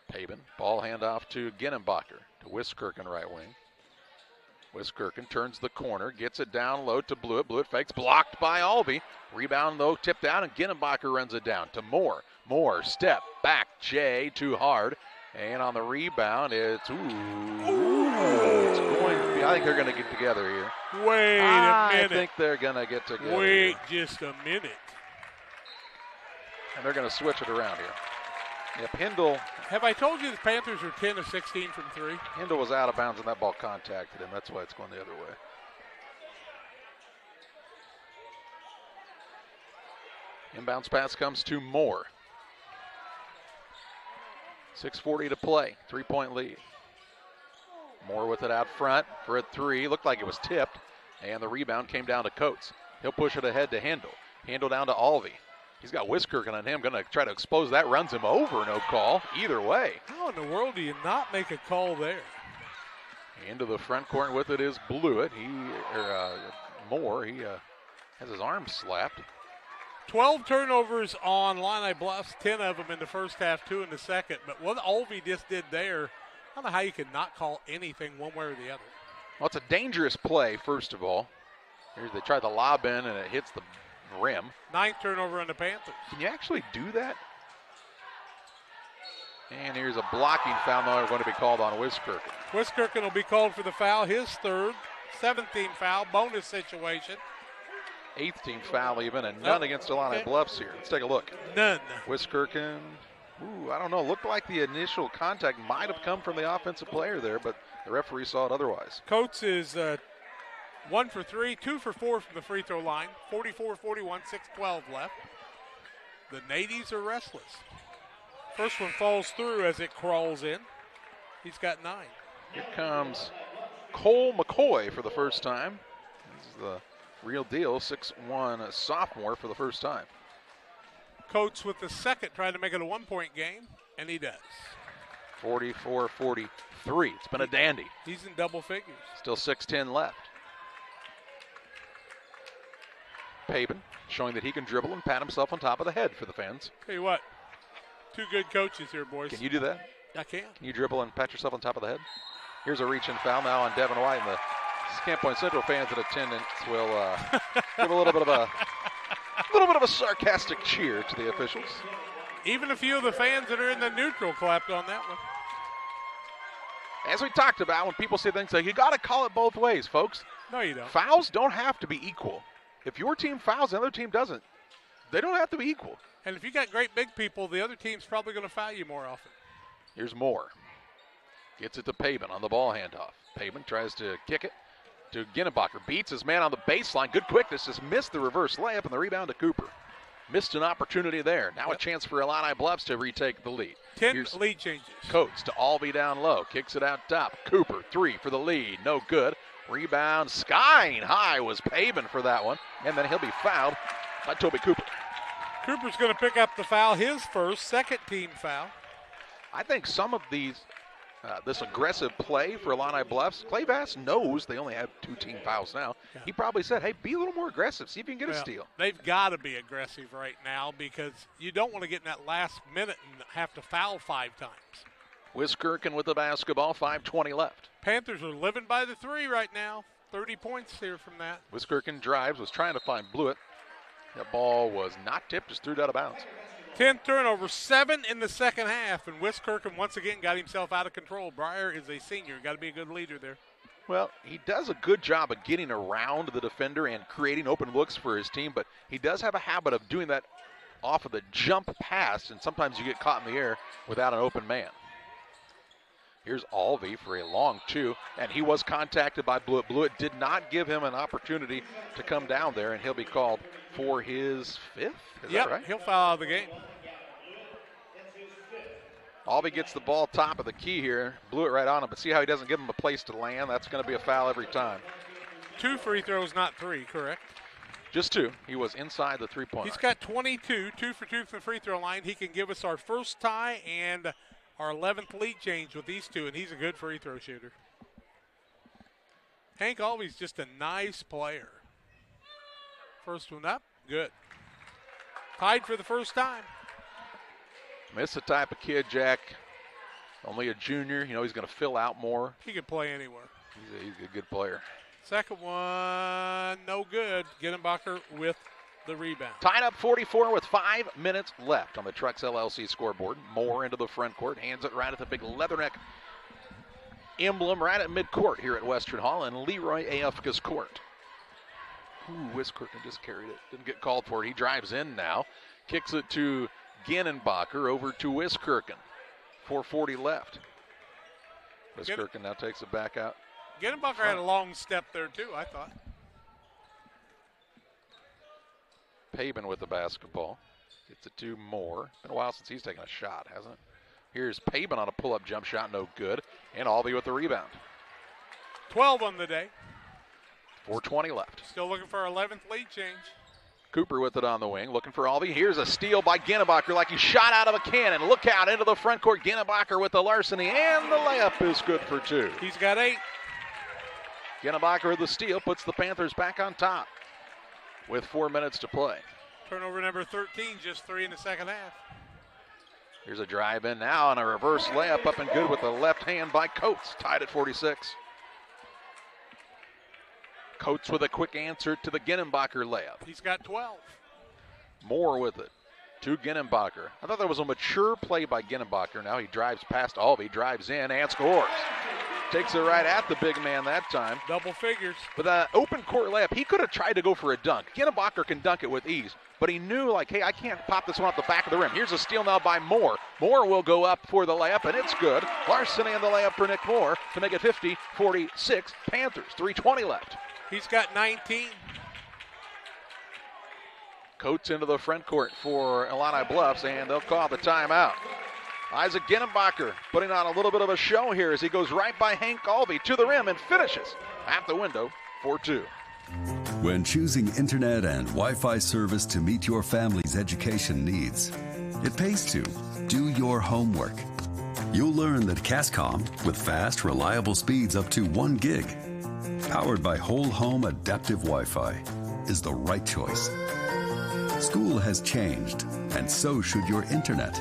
Pavin, ball handoff to Genenbacher to Wiskirchen right wing. Wiskirchen turns the corner, gets it down low to Blewett. Blewett fakes, blocked by Alvey. Rebound, though, tipped out, and Genenbacher runs it down to Moore. Moore, step back, Jay, too hard. And on the rebound, it's, it's going to be, I think they're going to get together here. Wait a minute. I think they're going to get together. Wait just a minute. And they're going to switch it around here. Yep, Hindle. Have I told you the Panthers are 10 of 16 from 3? Hindle was out of bounds and that ball contacted him. That's why it's going the other way. Inbounds pass comes to Moore. 6:40 to play. 3-point lead. Moore with it out front for a 3. Looked like it was tipped. And the rebound came down to Coates. He'll push it ahead to Hindle. Hindle down to Alvey. He's got Wiskirchen on him, going to try to expose that, runs him over, no call, either way. How in the world do you not make a call there? Into the front court with it is Blewett. Moore, he has his arm slapped. 12 turnovers on Illini Bluffs, 10 of them in the first half, 2 in the second. But what Alvey just did there, I don't know how you could not call anything one way or the other. Well, it's a dangerous play, first of all. Here's they try the lob in, and it hits the rim. 9th turnover on the Panthers. Can you actually do that? And here's a blocking foul now going to be called on Wiskirchen. Wiskirchen will be called for the foul, his 3rd, 17th foul, bonus situation. 8th team foul even, and none against Illini Bluffs here. Let's take a look. None. Wiskirchen. Ooh, I don't know. Looked like the initial contact might have come from the offensive player there, but the referee saw it otherwise. Coates is 1 for 3, 2 for 4 from the free throw line. 44-41, 6:12 left. The natives are restless. First one falls through as it crawls in. He's got 9. Here comes Cole McCoy for the first time. This is the real deal, 6'1", sophomore for the first time. Coates with the second, trying to make it a 1-point game, and he does. 44-43. It's been a dandy. He's in double figures. Still 6:10 left. Pabin showing that he can dribble and pat himself on top of the head for the fans. Tell you what, 2 good coaches here, boys. Can you do that? I can. Can you dribble and pat yourself on top of the head? Here's a reach-in foul now on Devin White, and the Camp Point Central fans in attendance will give a little bit of a sarcastic cheer to the officials. Even a few of the fans that are in the neutral clapped on that one. As we talked about, when people say things like, you got to call it both ways, folks. No, you don't. Fouls don't have to be equal. If your team fouls, the other team doesn't. They don't have to be equal. And if you got great big people, the other team's probably going to foul you more often. Here's Moore. Gets it to Pabin on the ball handoff. Pabin tries to kick it to Ginnebacher. Beats his man on the baseline. Good quickness. Just missed the reverse layup and the rebound to Cooper. Missed an opportunity there. Now a chance for Illini Bluffs to retake the lead. 10 lead changes. Coates to Alvey down low. Kicks it out top. Cooper, 3 for the lead. No good. Rebound skying high was Pabin for that one. And then he'll be fouled by Toby Cooper. Cooper's going to pick up the foul, his first, second team foul. I think some of these, this aggressive play for Illini Bluffs, Clay Bass knows they only have 2 team fouls now. Yeah. He probably said, hey, be a little more aggressive. See if you can get a steal. They've got to be aggressive right now because you don't want to get in that last minute and have to foul 5 times. Wiskirchen with the basketball, 5:20 left. Panthers are living by the 3 right now. 30 points here from that. Wiskirchen drives, was trying to find Blewett. That ball was not tipped, just threw it out of bounds. 10 turnovers, 7 in the second half, and Wiskirchen once again got himself out of control. Breyer is a senior. Got to be a good leader there. Well, he does a good job of getting around the defender and creating open looks for his team, but he does have a habit of doing that off of the jump pass, and sometimes you get caught in the air without an open man. Here's Alvey for a long 2, and he was contacted by Blewett. Blewett did not give him an opportunity to come down there, and he'll be called for his 5th. Is that right? He'll foul out of the game. Alvey gets the ball top of the key here. Blewett right on him, but see how he doesn't give him a place to land? That's going to be a foul every time. 2 free throws, not 3, correct? Just 2. He was inside the three-point line. He's got 22, 2 for 2 from the free throw line. He can give us our first tie and our 11th lead change with these 2, and he's a good free throw shooter. Hank Alvey's just a nice player. First one up, good. Tied for the first time. It's the type of kid, Jack, only a junior. You know, he's going to fill out more. He can play anywhere. He's a good player. Second one, no good. Ginnebacher with the rebound. Tied up 44 with 5 minutes left on the Trucks LLC scoreboard. Moore into the front court, hands it right at the big Leatherneck emblem right at midcourt here at Western Hall and Leroy Afka's court. Ooh, Wiskirchen just carried it. Didn't get called for it. He drives in now. Kicks it to Ginnebacher over to Wiskirchen. 4:40 left. Wiskirchen now takes it back out. Ginnebacher had a long step there too, I thought. Pabin with the basketball. Gets it to Moore. Been a while since he's taken a shot, hasn't it? Here's Pabin on a pull-up jump shot, no good. And Alvey with the rebound. 12 on the day. 4:20 left. Still looking for our 11th lead change. Cooper with it on the wing, looking for Alvey. Here's a steal by Ginnebacher like he shot out of a cannon. Look out into the front court. Ginnebacher with the larceny, and the layup is good for 2. He's got 8. Ginnebacher with the steal puts the Panthers back on top with 4 minutes to play. Turnover number 13, just 3 in the second half. Here's a drive in now and a reverse layup up and good with the left hand by Coates, tied at 46. Coates with a quick answer to the Ginnebacher layup. He's got 12. Moore with it to Ginnebacher. I thought that was a mature play by Ginnebacher. Now he drives past Alvey, drives in and scores. Takes it right at the big man that time. Double figures. With an open court layup, he could have tried to go for a dunk. Ginnebacher can dunk it with ease, but he knew, like, hey, I can't pop this one off the back of the rim. Here's a steal now by Moore. Moore will go up for the layup, and it's good. Larson and the layup for Nick Moore to make it 50-46 Panthers. 3:20 left. He's got 19. Coates into the front court for Illini Bluffs, and they'll call the timeout. Isaac Ginnebacher putting on a little bit of a show here as he goes right by Hank Albee to the rim and finishes at the window for 2. When choosing internet and Wi-Fi service to meet your family's education needs, it pays to do your homework. You'll learn that Cascom, with fast, reliable speeds up to 1 gig, powered by whole home adaptive Wi-Fi, is the right choice. School has changed, and so should your internet.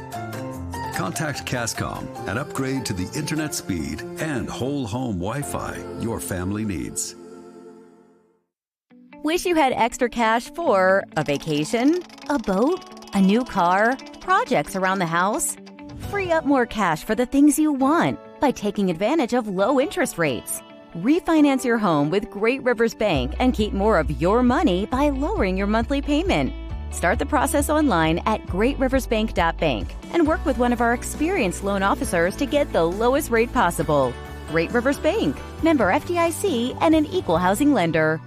Contact Cascom and upgrade to the internet speed and whole home Wi-Fi your family needs. Wish you had extra cash for a vacation, a boat, a new car, projects around the house? Free up more cash for the things you want by taking advantage of low interest rates. Refinance your home with Great Rivers Bank and keep more of your money by lowering your monthly payment. Start the process online at greatriversbank.bank and work with one of our experienced loan officers to get the lowest rate possible. Great Rivers Bank, member FDIC, and an equal housing lender.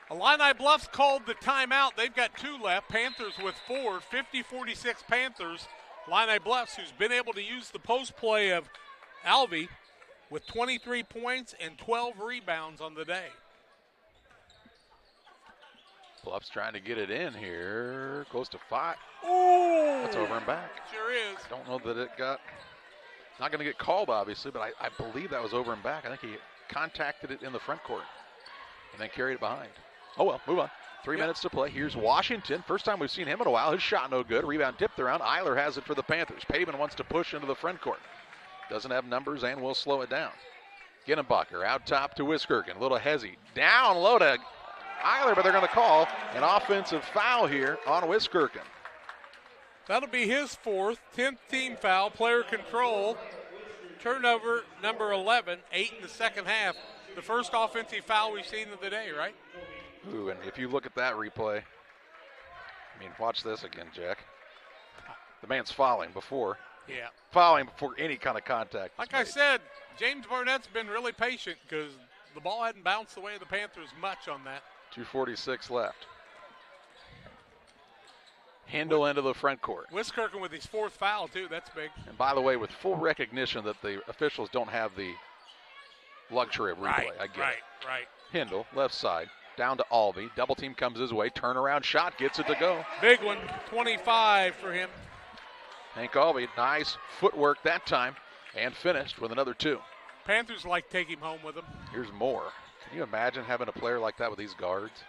Illini Bluffs called the timeout. They've got 2 left. Panthers with 4, 50-46 Panthers. Illini Bluffs, who's been able to use the post play of Alvey with 23 points and 12 rebounds on the day. Bluffs trying to get it in here. Close to 5. Ooh! That's over and back. Sure is. I don't know that it got, not going to get called, obviously, but I believe that was over and back. I think he contacted it in the front court and then carried it behind. Oh, well, move on. 3 minutes to play. Here's Washington. First time we've seen him in a while. His shot no good. Rebound tipped around. Eiler has it for the Panthers. Pavin wants to push into the front court. Doesn't have numbers and will slow it down. Ginnebacher out top to Wiskirchen. A little hezzy. Down low to Eiler, but they're going to call an offensive foul here on Wiskirchen. That'll be his 4th, 10th team foul, player control. Turnover number 11, 8 in the second half. The first offensive foul we've seen of the day, right? Ooh, and if you look at that replay, I mean, watch this again, Jack. The man's fouling before. Yeah. Fouling before any kind of contact. Like I said, James Barnett's been really patient because the ball hadn't bounced the way of the Panthers much on that. 2:46 left. Handle into the front court. Wiskirchen with his 4th foul, too. That's big. And by the way, with full recognition that the officials don't have the luxury of replay. I get it. Right. Hindle, left side, down to Albee. Double team comes his way. Turnaround shot, gets it to go. Big one, 25 for him. Hank Albee, nice footwork that time, and finished with another 2. Panthers like to take him home with them. Here's more. Can you imagine having a player like that with these guards?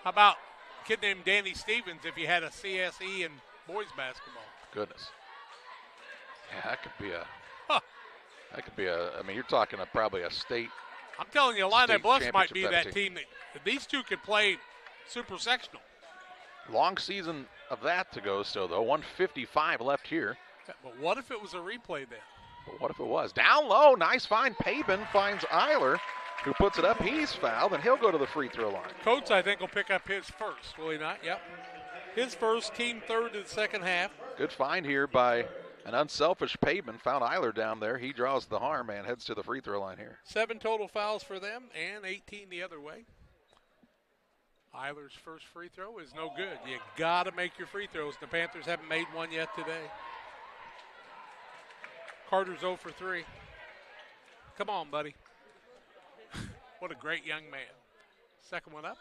How about a kid named Danny Stevens if you had a CSE in boys basketball? Goodness. Yeah, that could be a. That could be a. I mean, you're talking probably a state. I'm telling you, Illini Bluffs might be championship that team that these two could play super sectional. Long season of that to go still, though. 1:55 left here. But what if it was a replay then? But what if it was? Down low, nice find. Pavin finds Eiler, who puts it up. He's fouled, and he'll go to the free throw line. Coates, I think, will pick up his first, will he not? Yep. His first, team 3rd in the second half. Good find here by an unselfish Pavin. Found Eiler down there. He draws the harm and heads to the free throw line here. 7 total fouls for them and 18 the other way. Eiler's first free throw is no good. You got to make your free throws. The Panthers haven't made one yet today. Carter's 0 for 3. Come on, buddy. What a great young man. Second one up,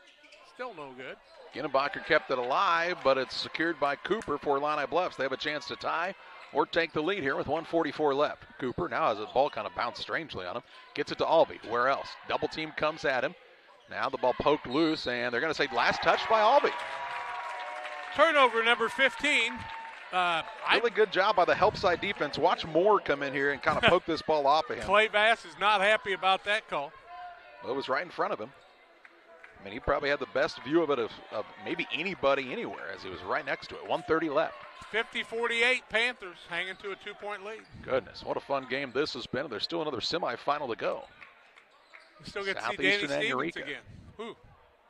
still no good. Ginnebacher kept it alive, but it's secured by Cooper for Illini Bluffs. They have a chance to tie or take the lead here with 1:44 left. Cooper now has the ball kind of bounced strangely on him. Gets it to Albee. Where else? Double team comes at him. Now the ball poked loose, and they're going to say last touch by Albee. Turnover number 15. Really good job by the help side defense. Watch Moore come in here and kind of poke this ball off of him. Clay Bass is not happy about that call. Well, it was right in front of him. I mean, he probably had the best view of it of maybe anybody anywhere as he was right next to it. 1:30 left. 50-48, Panthers hanging to a 2-point lead. Goodness, what a fun game this has been. There's still another semifinal to go. We still get to see Danny Stevens again. Ooh,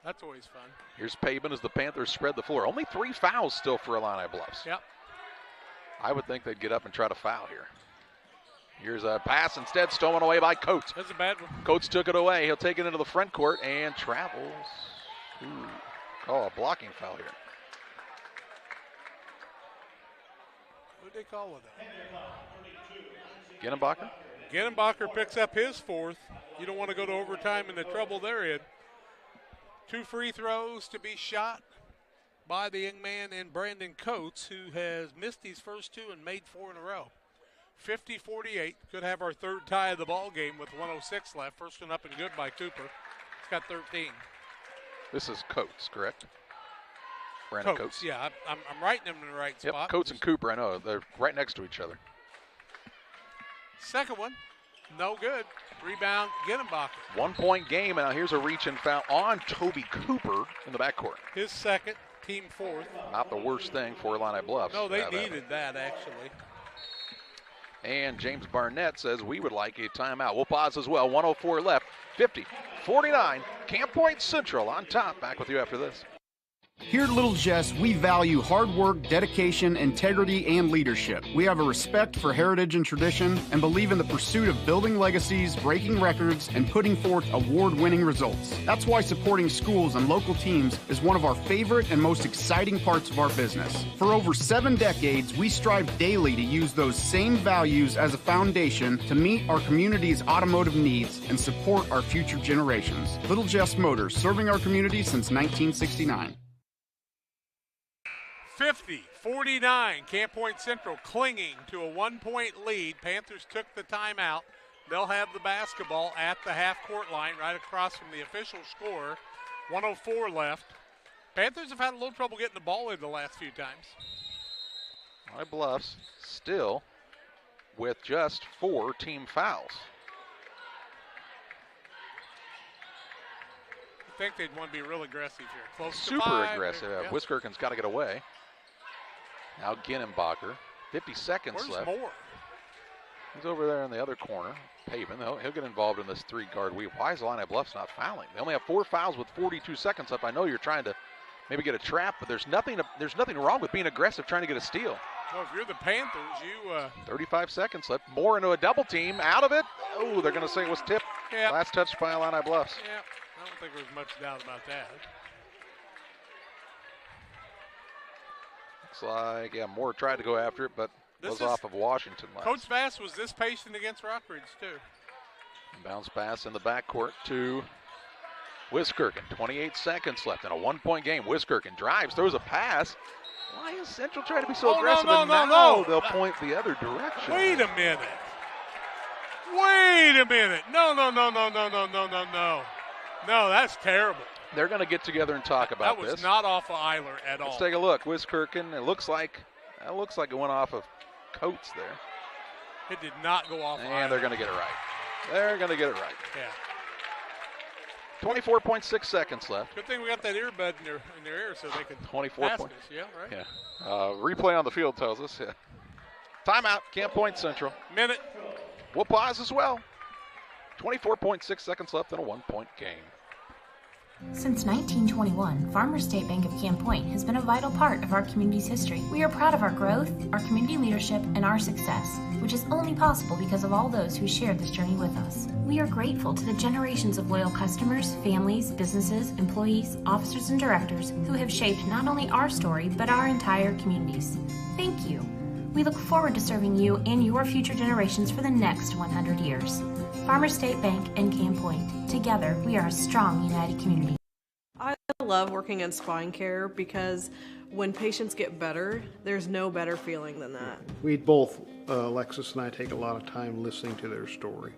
that's always fun. Here's Pavin as the Panthers spread the floor. Only 3 fouls still for Illini Bluffs. Yep. I would think they'd get up and try to foul here. Here's a pass instead stolen away by Coates. That's a bad one. Coates took it away. He'll take it into the front court and travels. Ooh, call a blocking foul here. What did they call it? Ginnenbacher? Ginnenbacher picks up his 4th. You don't want to go to overtime in the trouble they're in. 2 free throws to be shot by the young man in Brandon Coates, who has missed his first 2 and made 4 in a row. 50-48. Could have our 3rd tie of the ball game with 1:06 left. First one up and good by Cooper. He's got 13. This is Coates, correct? Brandon Coates. Yeah, I'm writing him in the right spot. Yep, Coates and Cooper, I know. They're right next to each other. Second one, no good. Rebound, Ginnenbacher. 1-point game, and now here's a reach-in foul on Toby Cooper in the backcourt. His 2nd, team 4th. Not the worst thing for Illini Bluffs. No, they needed that, actually. And James Barnett says we would like a timeout. We'll pause as well. 1:04 left. 50-49. Camp Point Central on top. Back with you after this. Here at Little Jess, we value hard work, dedication, integrity, and leadership. We have a respect for heritage and tradition and believe in the pursuit of building legacies, breaking records, and putting forth award-winning results. That's why supporting schools and local teams is one of our favorite and most exciting parts of our business. For over 7 decades, we strive daily to use those same values as a foundation to meet our community's automotive needs and support our future generations. Little Jess Motors, serving our community since 1969. 50-49, Camp Point Central clinging to a 1-point lead. Panthers took the timeout. They'll have the basketball at the half-court line right across from the official score. 1:04 left. Panthers have had a little trouble getting the ball in the last few times. Illini Bluffs still with just 4 team fouls. I think they'd want to be real aggressive here. Close Super to 5. aggressive. Yeah. Wiskirkin's got to get away. Now Ginnenbacher. 50 seconds Where's left. Moore? He's over there in the other corner. Pavin. He'll get involved in this 3-guard weave. Why is Illini Bluffs not fouling? They only have 4 fouls with 42 seconds left. I know you're trying to maybe get a trap, but there's nothing wrong with being aggressive trying to get a steal. Well, if you're the Panthers, you 35 seconds left. Moore into a double team. Out of it. Oh, they're going to say it was tipped. Yep. Last touch by Illini Bluffs. Yeah, I don't think there's much doubt about that. Looks like, yeah, Moore tried to go after it, but was off of Washington last. Coach Bass was this patient against Rockridge, too. Bounce pass in the backcourt to Wiskirkin. 28 seconds left in a 1-point game. Wiskirkin drives, throws a pass. Why is Central trying to be so aggressive? No. They'll point the other direction. Wait a minute. No. No, that's terrible. They're going to get together and talk about this. That was not off of Eiler at all. Let's take a look. Wiskirkin, it looks like it went off of Coates there. It did not go off of Eiler. And they're going to get it right. They're going to get it right. Yeah. 24.6 seconds left. Good thing we got that earbud in their ear so they can 24 pass points. us. Yeah, right. Yeah. Replay on the field tells us. Yeah. Timeout, Camp Point Central. Minute. We'll pause as well. 24.6 seconds left in a 1-point game. Since 1921, Farmers State Bank of Camp Point has been a vital part of our community's history. We are proud of our growth, our community leadership, and our success, which is only possible because of all those who shared this journey with us. We are grateful to the generations of loyal customers, families, businesses, employees, officers, and directors who have shaped not only our story, but our entire communities. Thank you. We look forward to serving you and your future generations for the next 100 years. Farmers State Bank and Camp Point. Together, we are a strong, united community. I love working in spine care because when patients get better, there's no better feeling than that. We both, Alexis and I, take a lot of time listening to their story,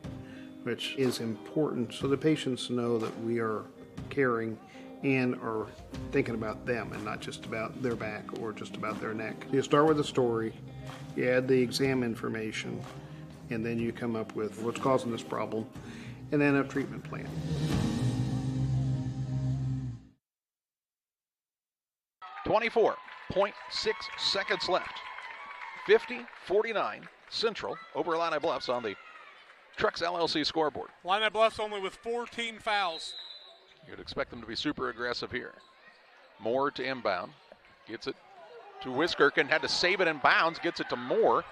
which is important so the patients know that we are caring and are thinking about them and not just about their back or just about their neck. You start with the story, you add the exam information, and then you come up with what's causing this problem, and then a treatment plan. 24.6 seconds left. 50-49 Central over Illini Bluffs on the Trucks LLC scoreboard. Illini Bluffs only with 14 fouls. You'd expect them to be super aggressive here. Moore to inbound. Gets it to Wiskirchen. Had to save it in bounds. Gets it to Moore.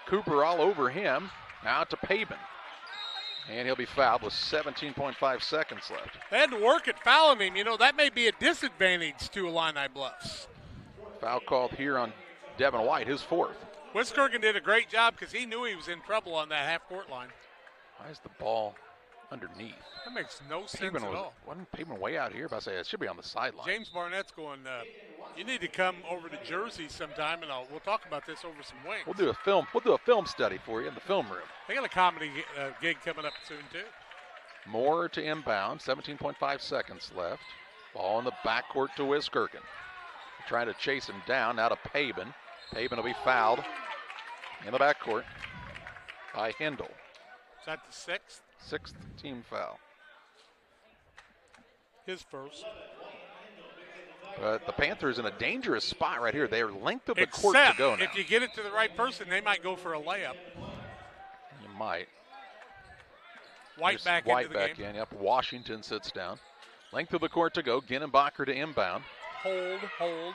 Cooper all over him. Now to Pabin. And he'll be fouled with 17.5 seconds left. They had to work at fouling him. You know, that may be a disadvantage to Illini Bluffs. Foul called here on Devin White, his fourth. Wiskirchen did a great job because he knew he was in trouble on that half-court line. Why is the ball underneath? That makes no sense at all. Wasn't Pavement way out here? But I say it should be on the sideline. James Barnett's going, you need to come over to Jersey sometime, and we'll talk about this over some wings. We'll do a film study for you in the film room. They got a comedy gig coming up soon, too. Moore to inbound, 17.5 seconds left. Ball in the backcourt to Wiskirchen. Trying to chase him down, now to Pabin. Pabin will be fouled in the backcourt by Hindle. Is that the sixth? Sixth team foul. His first. But the Panthers in a dangerous spot right here. They're length of the court to go now. If you get it to the right person, they might go for a layup. You might. White back into the game. Yep. Washington sits down. Length of the court to go. Ginnenbacher to inbound. Hold.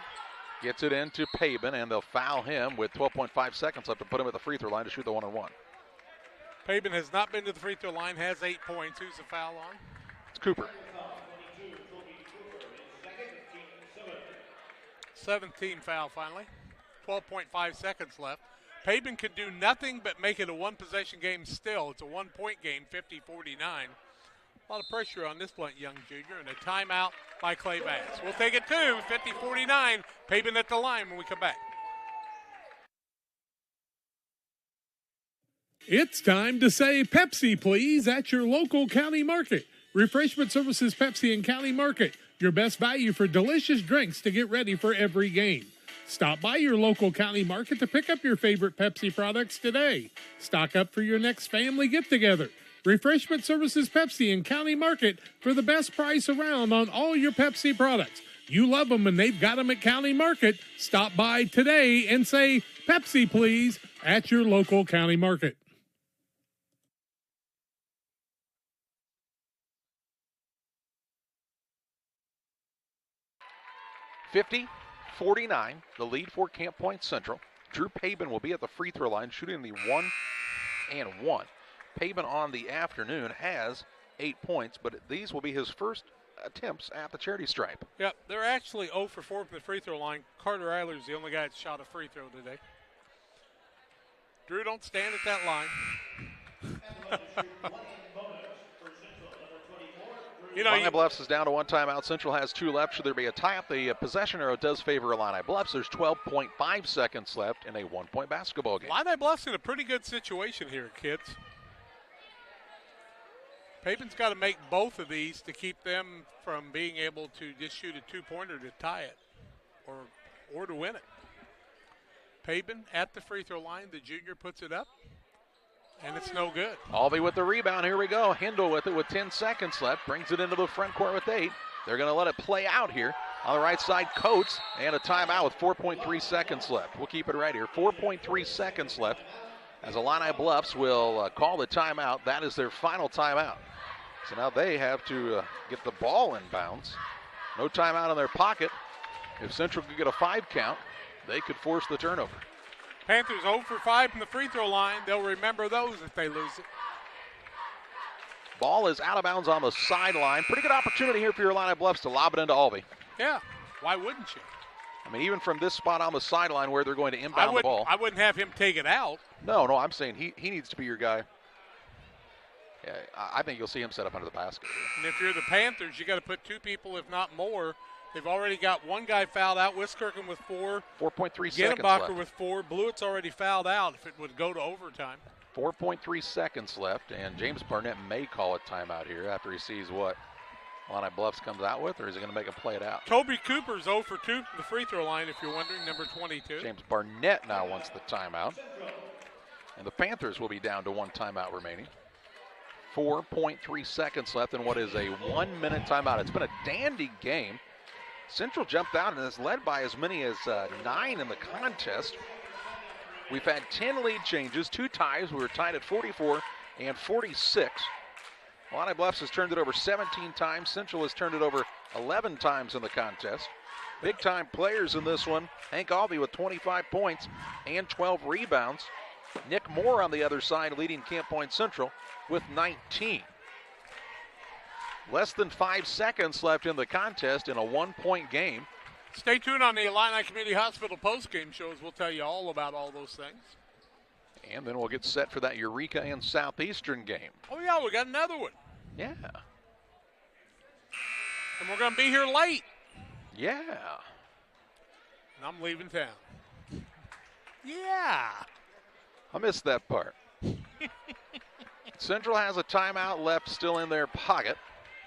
Gets it into Pabin, and they'll foul him with 12.5 seconds left to put him at the free throw line to shoot the 1-on-1. Pabin has not been to the free throw line, has 8 points. Who's the foul on? It's Cooper. 17th foul finally. 12.5 seconds left. Pabin could do nothing but make it a one-possession game still. It's a one-point game, 50-49. A lot of pressure on this blunt young junior, and a timeout by Clay Bass. We'll take it too, 50-49. Pabin at the line when we come back. It's time to say Pepsi, please, at your local county market. Refreshment Services Pepsi and County Market, your best value for delicious drinks to get ready for every game. Stop by your local county market to pick up your favorite Pepsi products today. Stock up for your next family get-together. Refreshment Services Pepsi and County Market for the best price around on all your Pepsi products. You love them and they've got them at County Market. Stop by today and say, Pepsi, please, at your local county market. $50-49, the lead for Camp Point Central. Drew Pabin will be at the free throw line shooting the 1-and-1. Pabin on the afternoon has 8 points, but these will be his first attempts at the charity stripe. Yep, they're actually 0 for 4 from the free throw line. Carter Eiler's the only guy that shot a free throw today. Drew, don't stand at that line. Illini Bluffs is down to one timeout. Central has 2 left. Should there be a tie-up, the possession arrow does favor Illini Bluffs. There's 12.5 seconds left in a 1-point basketball game. Illini Bluffs in a pretty good situation here, kids. Pabin's got to make both of these to keep them from being able to just shoot a 2-pointer to tie it or to win it. Pabin at the free throw line. The junior puts it up, and it's no good. Alvey with the rebound. Here we go. Hindle with it with 10 seconds left. Brings it into the front court with 8. They're going to let it play out here. On the right side, Coates, and a timeout with 4.3 seconds left. We'll keep it right here. 4.3 seconds left as Illini Bluffs will call the timeout. That is their final timeout. So now they have to get the ball in bounds. No timeout in their pocket. If Central could get a 5 count, they could force the turnover. Panthers 0 for 5 from the free throw line. They'll remember those if they lose it. Ball is out of bounds on the sideline. Pretty good opportunity here for your Illini Bluffs to lob it into Alvey. Yeah, why wouldn't you? I mean, even from this spot on the sideline where they're going to inbound the ball. I wouldn't have him take it out. No, I'm saying he needs to be your guy. Yeah, I think you'll see him set up under the basket here. And if you're the Panthers, you got to put 2 people, if not more. They've already got 1 guy fouled out. Wiskirchen with 4. 4.3 seconds left. Ginnenbacher with 4. Blewett's already fouled out if it would go to overtime. 4.3 seconds left, and James Barnett may call a timeout here after he sees what Illini Bluffs comes out with, or is he going to make him play it out? Toby Cooper's 0 for 2 from the free throw line, if you're wondering, number 22. James Barnett now wants the timeout. And the Panthers will be down to 1 timeout remaining. 4.3 seconds left in what is a 1-minute timeout. It's been a dandy game. Central jumped out and is led by as many as 9 in the contest. We've had 10 lead changes, 2 ties. We were tied at 44 and 46. Illini Bluffs has turned it over 17 times. Central has turned it over 11 times in the contest. Big-time players in this one. Hank Alvey with 25 points and 12 rebounds. Nick Moore on the other side leading Camp Point Central with 19. Less than 5 seconds left in the contest in a 1-point game. Stay tuned on the Illini Community Hospital postgame shows. We'll tell you all about all those things. And then we'll get set for that Eureka and Southeastern game. Oh, yeah, we got another one. Yeah. And we're going to be here late. Yeah. And I'm leaving town. Yeah. I missed that part. Central has a timeout left still in their pocket.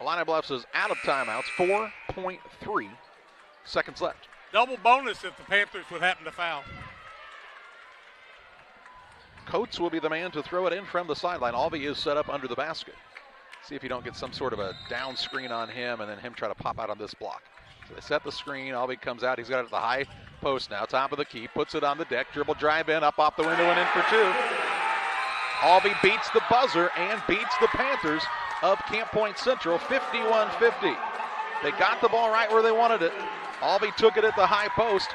Illini Bluffs is out of timeouts. 4.3 seconds left. Double bonus if the Panthers would happen to foul. Coates will be the man to throw it in from the sideline. Alvey is set up under the basket. See if you don't get some sort of a down screen on him and then him try to pop out on this block. So they set the screen. Alvey comes out. He's got it at the high post now. Top of the key. Puts it on the deck. Dribble drive in. Up off the window and in for 2. Alvey beats the buzzer and beats the Panthers of Camp Point Central 51-50. They got the ball right where they wanted it. Alvey took it at the high post.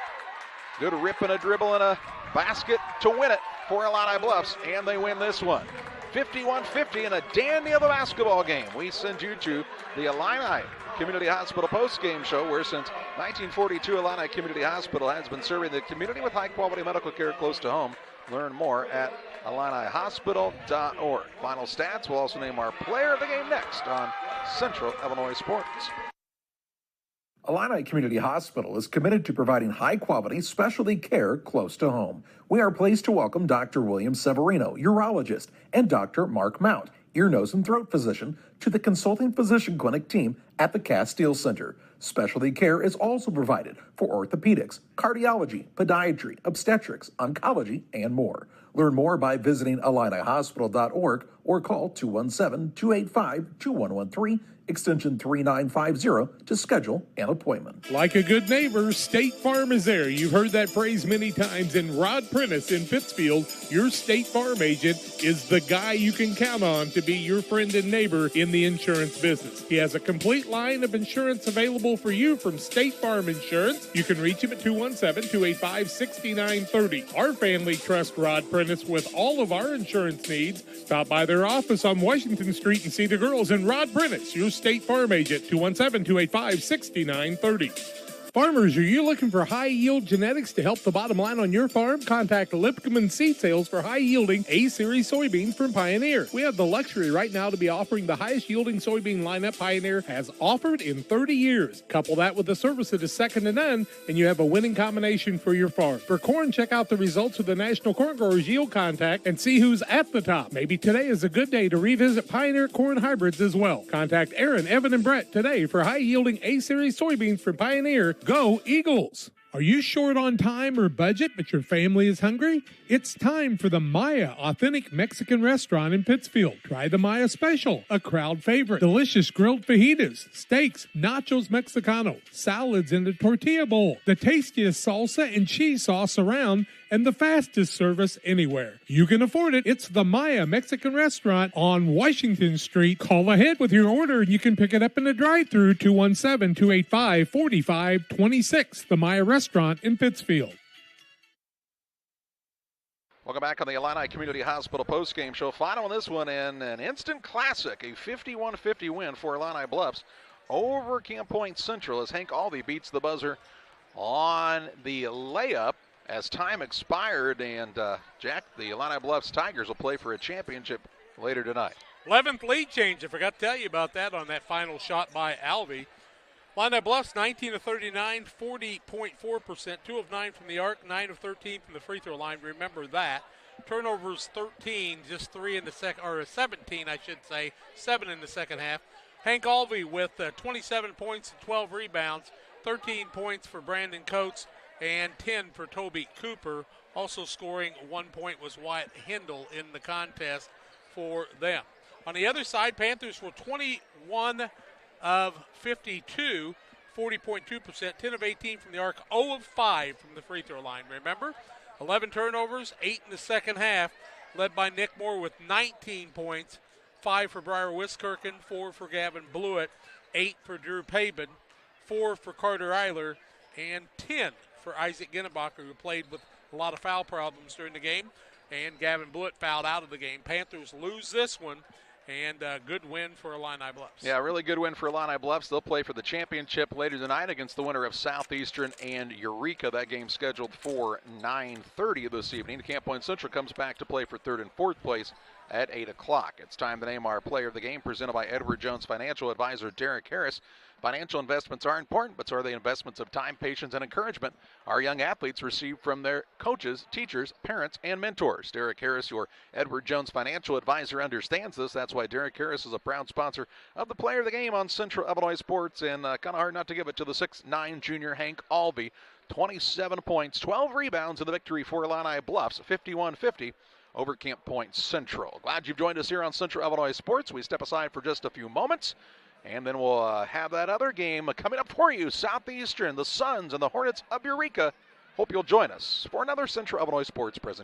Good rip and a dribble and a basket to win it for Illini Bluffs, and they win this one. 51-50 in a dandy of a basketball game. We send you to the Illini Community Hospital post-game show, where since 1942, Illini Community Hospital has been serving the community with high-quality medical care close to home. Learn more at IlliniHospital.org. Final stats. We'll also name our player of the game next on Central Illinois Sports. Illini Community Hospital is committed to providing high-quality specialty care close to home. We are pleased to welcome Dr. William Severino, urologist, and Dr. Mark Mount, ear, nose, and throat physician, to the consulting physician clinic team at the Castile Center. Specialty care is also provided for orthopedics, cardiology, podiatry, obstetrics, oncology, and more. Learn more by visiting IlliniHospital.org or call 217-285-2113, extension 3950 to schedule an appointment. Like a good neighbor, State Farm is there. You've heard that phrase many times. And Rod Prentice in Pittsfield, your State Farm agent, is the guy you can count on to be your friend and neighbor in the insurance business. He has a complete line of insurance available for you from State Farm Insurance. You can reach him at 217-285-6930. Our family trusts Rod Prentice with all of our insurance needs. Stop by their office on Washington Street and see the girls. And Rod Prentice, your State Farm agent, 217-285-6930. Farmers, are you looking for high-yield genetics to help the bottom line on your farm? Contact Lipcomb Seed Sales for high-yielding A-Series soybeans from Pioneer. We have the luxury right now to be offering the highest-yielding soybean lineup Pioneer has offered in 30 years. Couple that with a service that is second to none, and you have a winning combination for your farm. For corn, check out the results of the National Corn Growers Yield Contact and see who's at the top. Maybe today is a good day to revisit Pioneer corn hybrids as well. Contact Aaron, Evan, and Brett today for high-yielding A-Series soybeans from Pioneer. Go Eagles! Are you short on time or budget, but your family is hungry? It's time for the Maya Authentic Mexican Restaurant in Pittsfield. Try the Maya Special, a crowd favorite. Delicious grilled fajitas, steaks, nachos Mexicano, salads in a tortilla bowl, the tastiest salsa and cheese sauce around, and the fastest service anywhere. You can afford it. It's the Maya Mexican Restaurant on Washington Street. Call ahead with your order and you can pick it up in the drive-thru, 217-285-4526. The Maya Restaurant in Pittsfield. Welcome back on the Illini Community Hospital postgame show. Final on this one in an instant classic, a 51-50 win for Illini Bluffs over Camp Point Central as Hank Alvey beats the buzzer on the layup as time expired. And Jack, the Illini Bluffs Tigers will play for a championship later tonight. 11th lead change. I forgot to tell you about that on that final shot by Alvey. Illini Bluffs 19 of 39, 40.4%, 2 of 9 from the arc, 9 of 13 from the free throw line. Remember that. Turnovers 13, just 3 in the second, or 17, I should say, 7 in the second half. Hank Alvey with 27 points and 12 rebounds, 13 points for Brandon Coates, and 10 for Toby Cooper. Also scoring 1 point was Wyatt Hindle in the contest for them. On the other side, Panthers were 21 of 52 for 40.2%, 10 of 18 from the arc, 0 of 5 from the free throw line. Remember, 11 turnovers, 8 in the second half, led by Nick Moore with 19 points, 5 for Briar Wiskirchen, 4 for Gavin Blewett, 8 for Drew Pabin, 4 for Carter Eiler, and 10 for Isaac Ginnenbacher, who played with a lot of foul problems during the game. And Gavin Blewett fouled out of the game. Panthers lose this one, and a good win for Illini Bluffs. Yeah, really good win for Illini Bluffs. They'll play for the championship later tonight against the winner of Southeastern and Eureka. That game scheduled for 9:30 this evening. Camp Point Central comes back to play for third and fourth place at 8 o'clock. It's time to name our player of the game, presented by Edward Jones Financial Advisor Derek Harris. Financial investments are important, but so are the investments of time, patience, and encouragement our young athletes receive from their coaches, teachers, parents, and mentors. Derek Harris, your Edward Jones Financial Advisor, understands this. That's why Derek Harris is a proud sponsor of the player of the game on Central Illinois Sports, and kind of hard not to give it to the 6'9" junior Hank Albee. 27 points, 12 rebounds in the victory for Illini Bluffs, 51-50. Over Camp Point Central. Glad you've joined us here on Central Illinois Sports. We step aside for just a few moments, and then we'll have that other game coming up for you. Southeastern, the Suns, and the Hornets of Eureka. Hope you'll join us for another Central Illinois Sports presentation.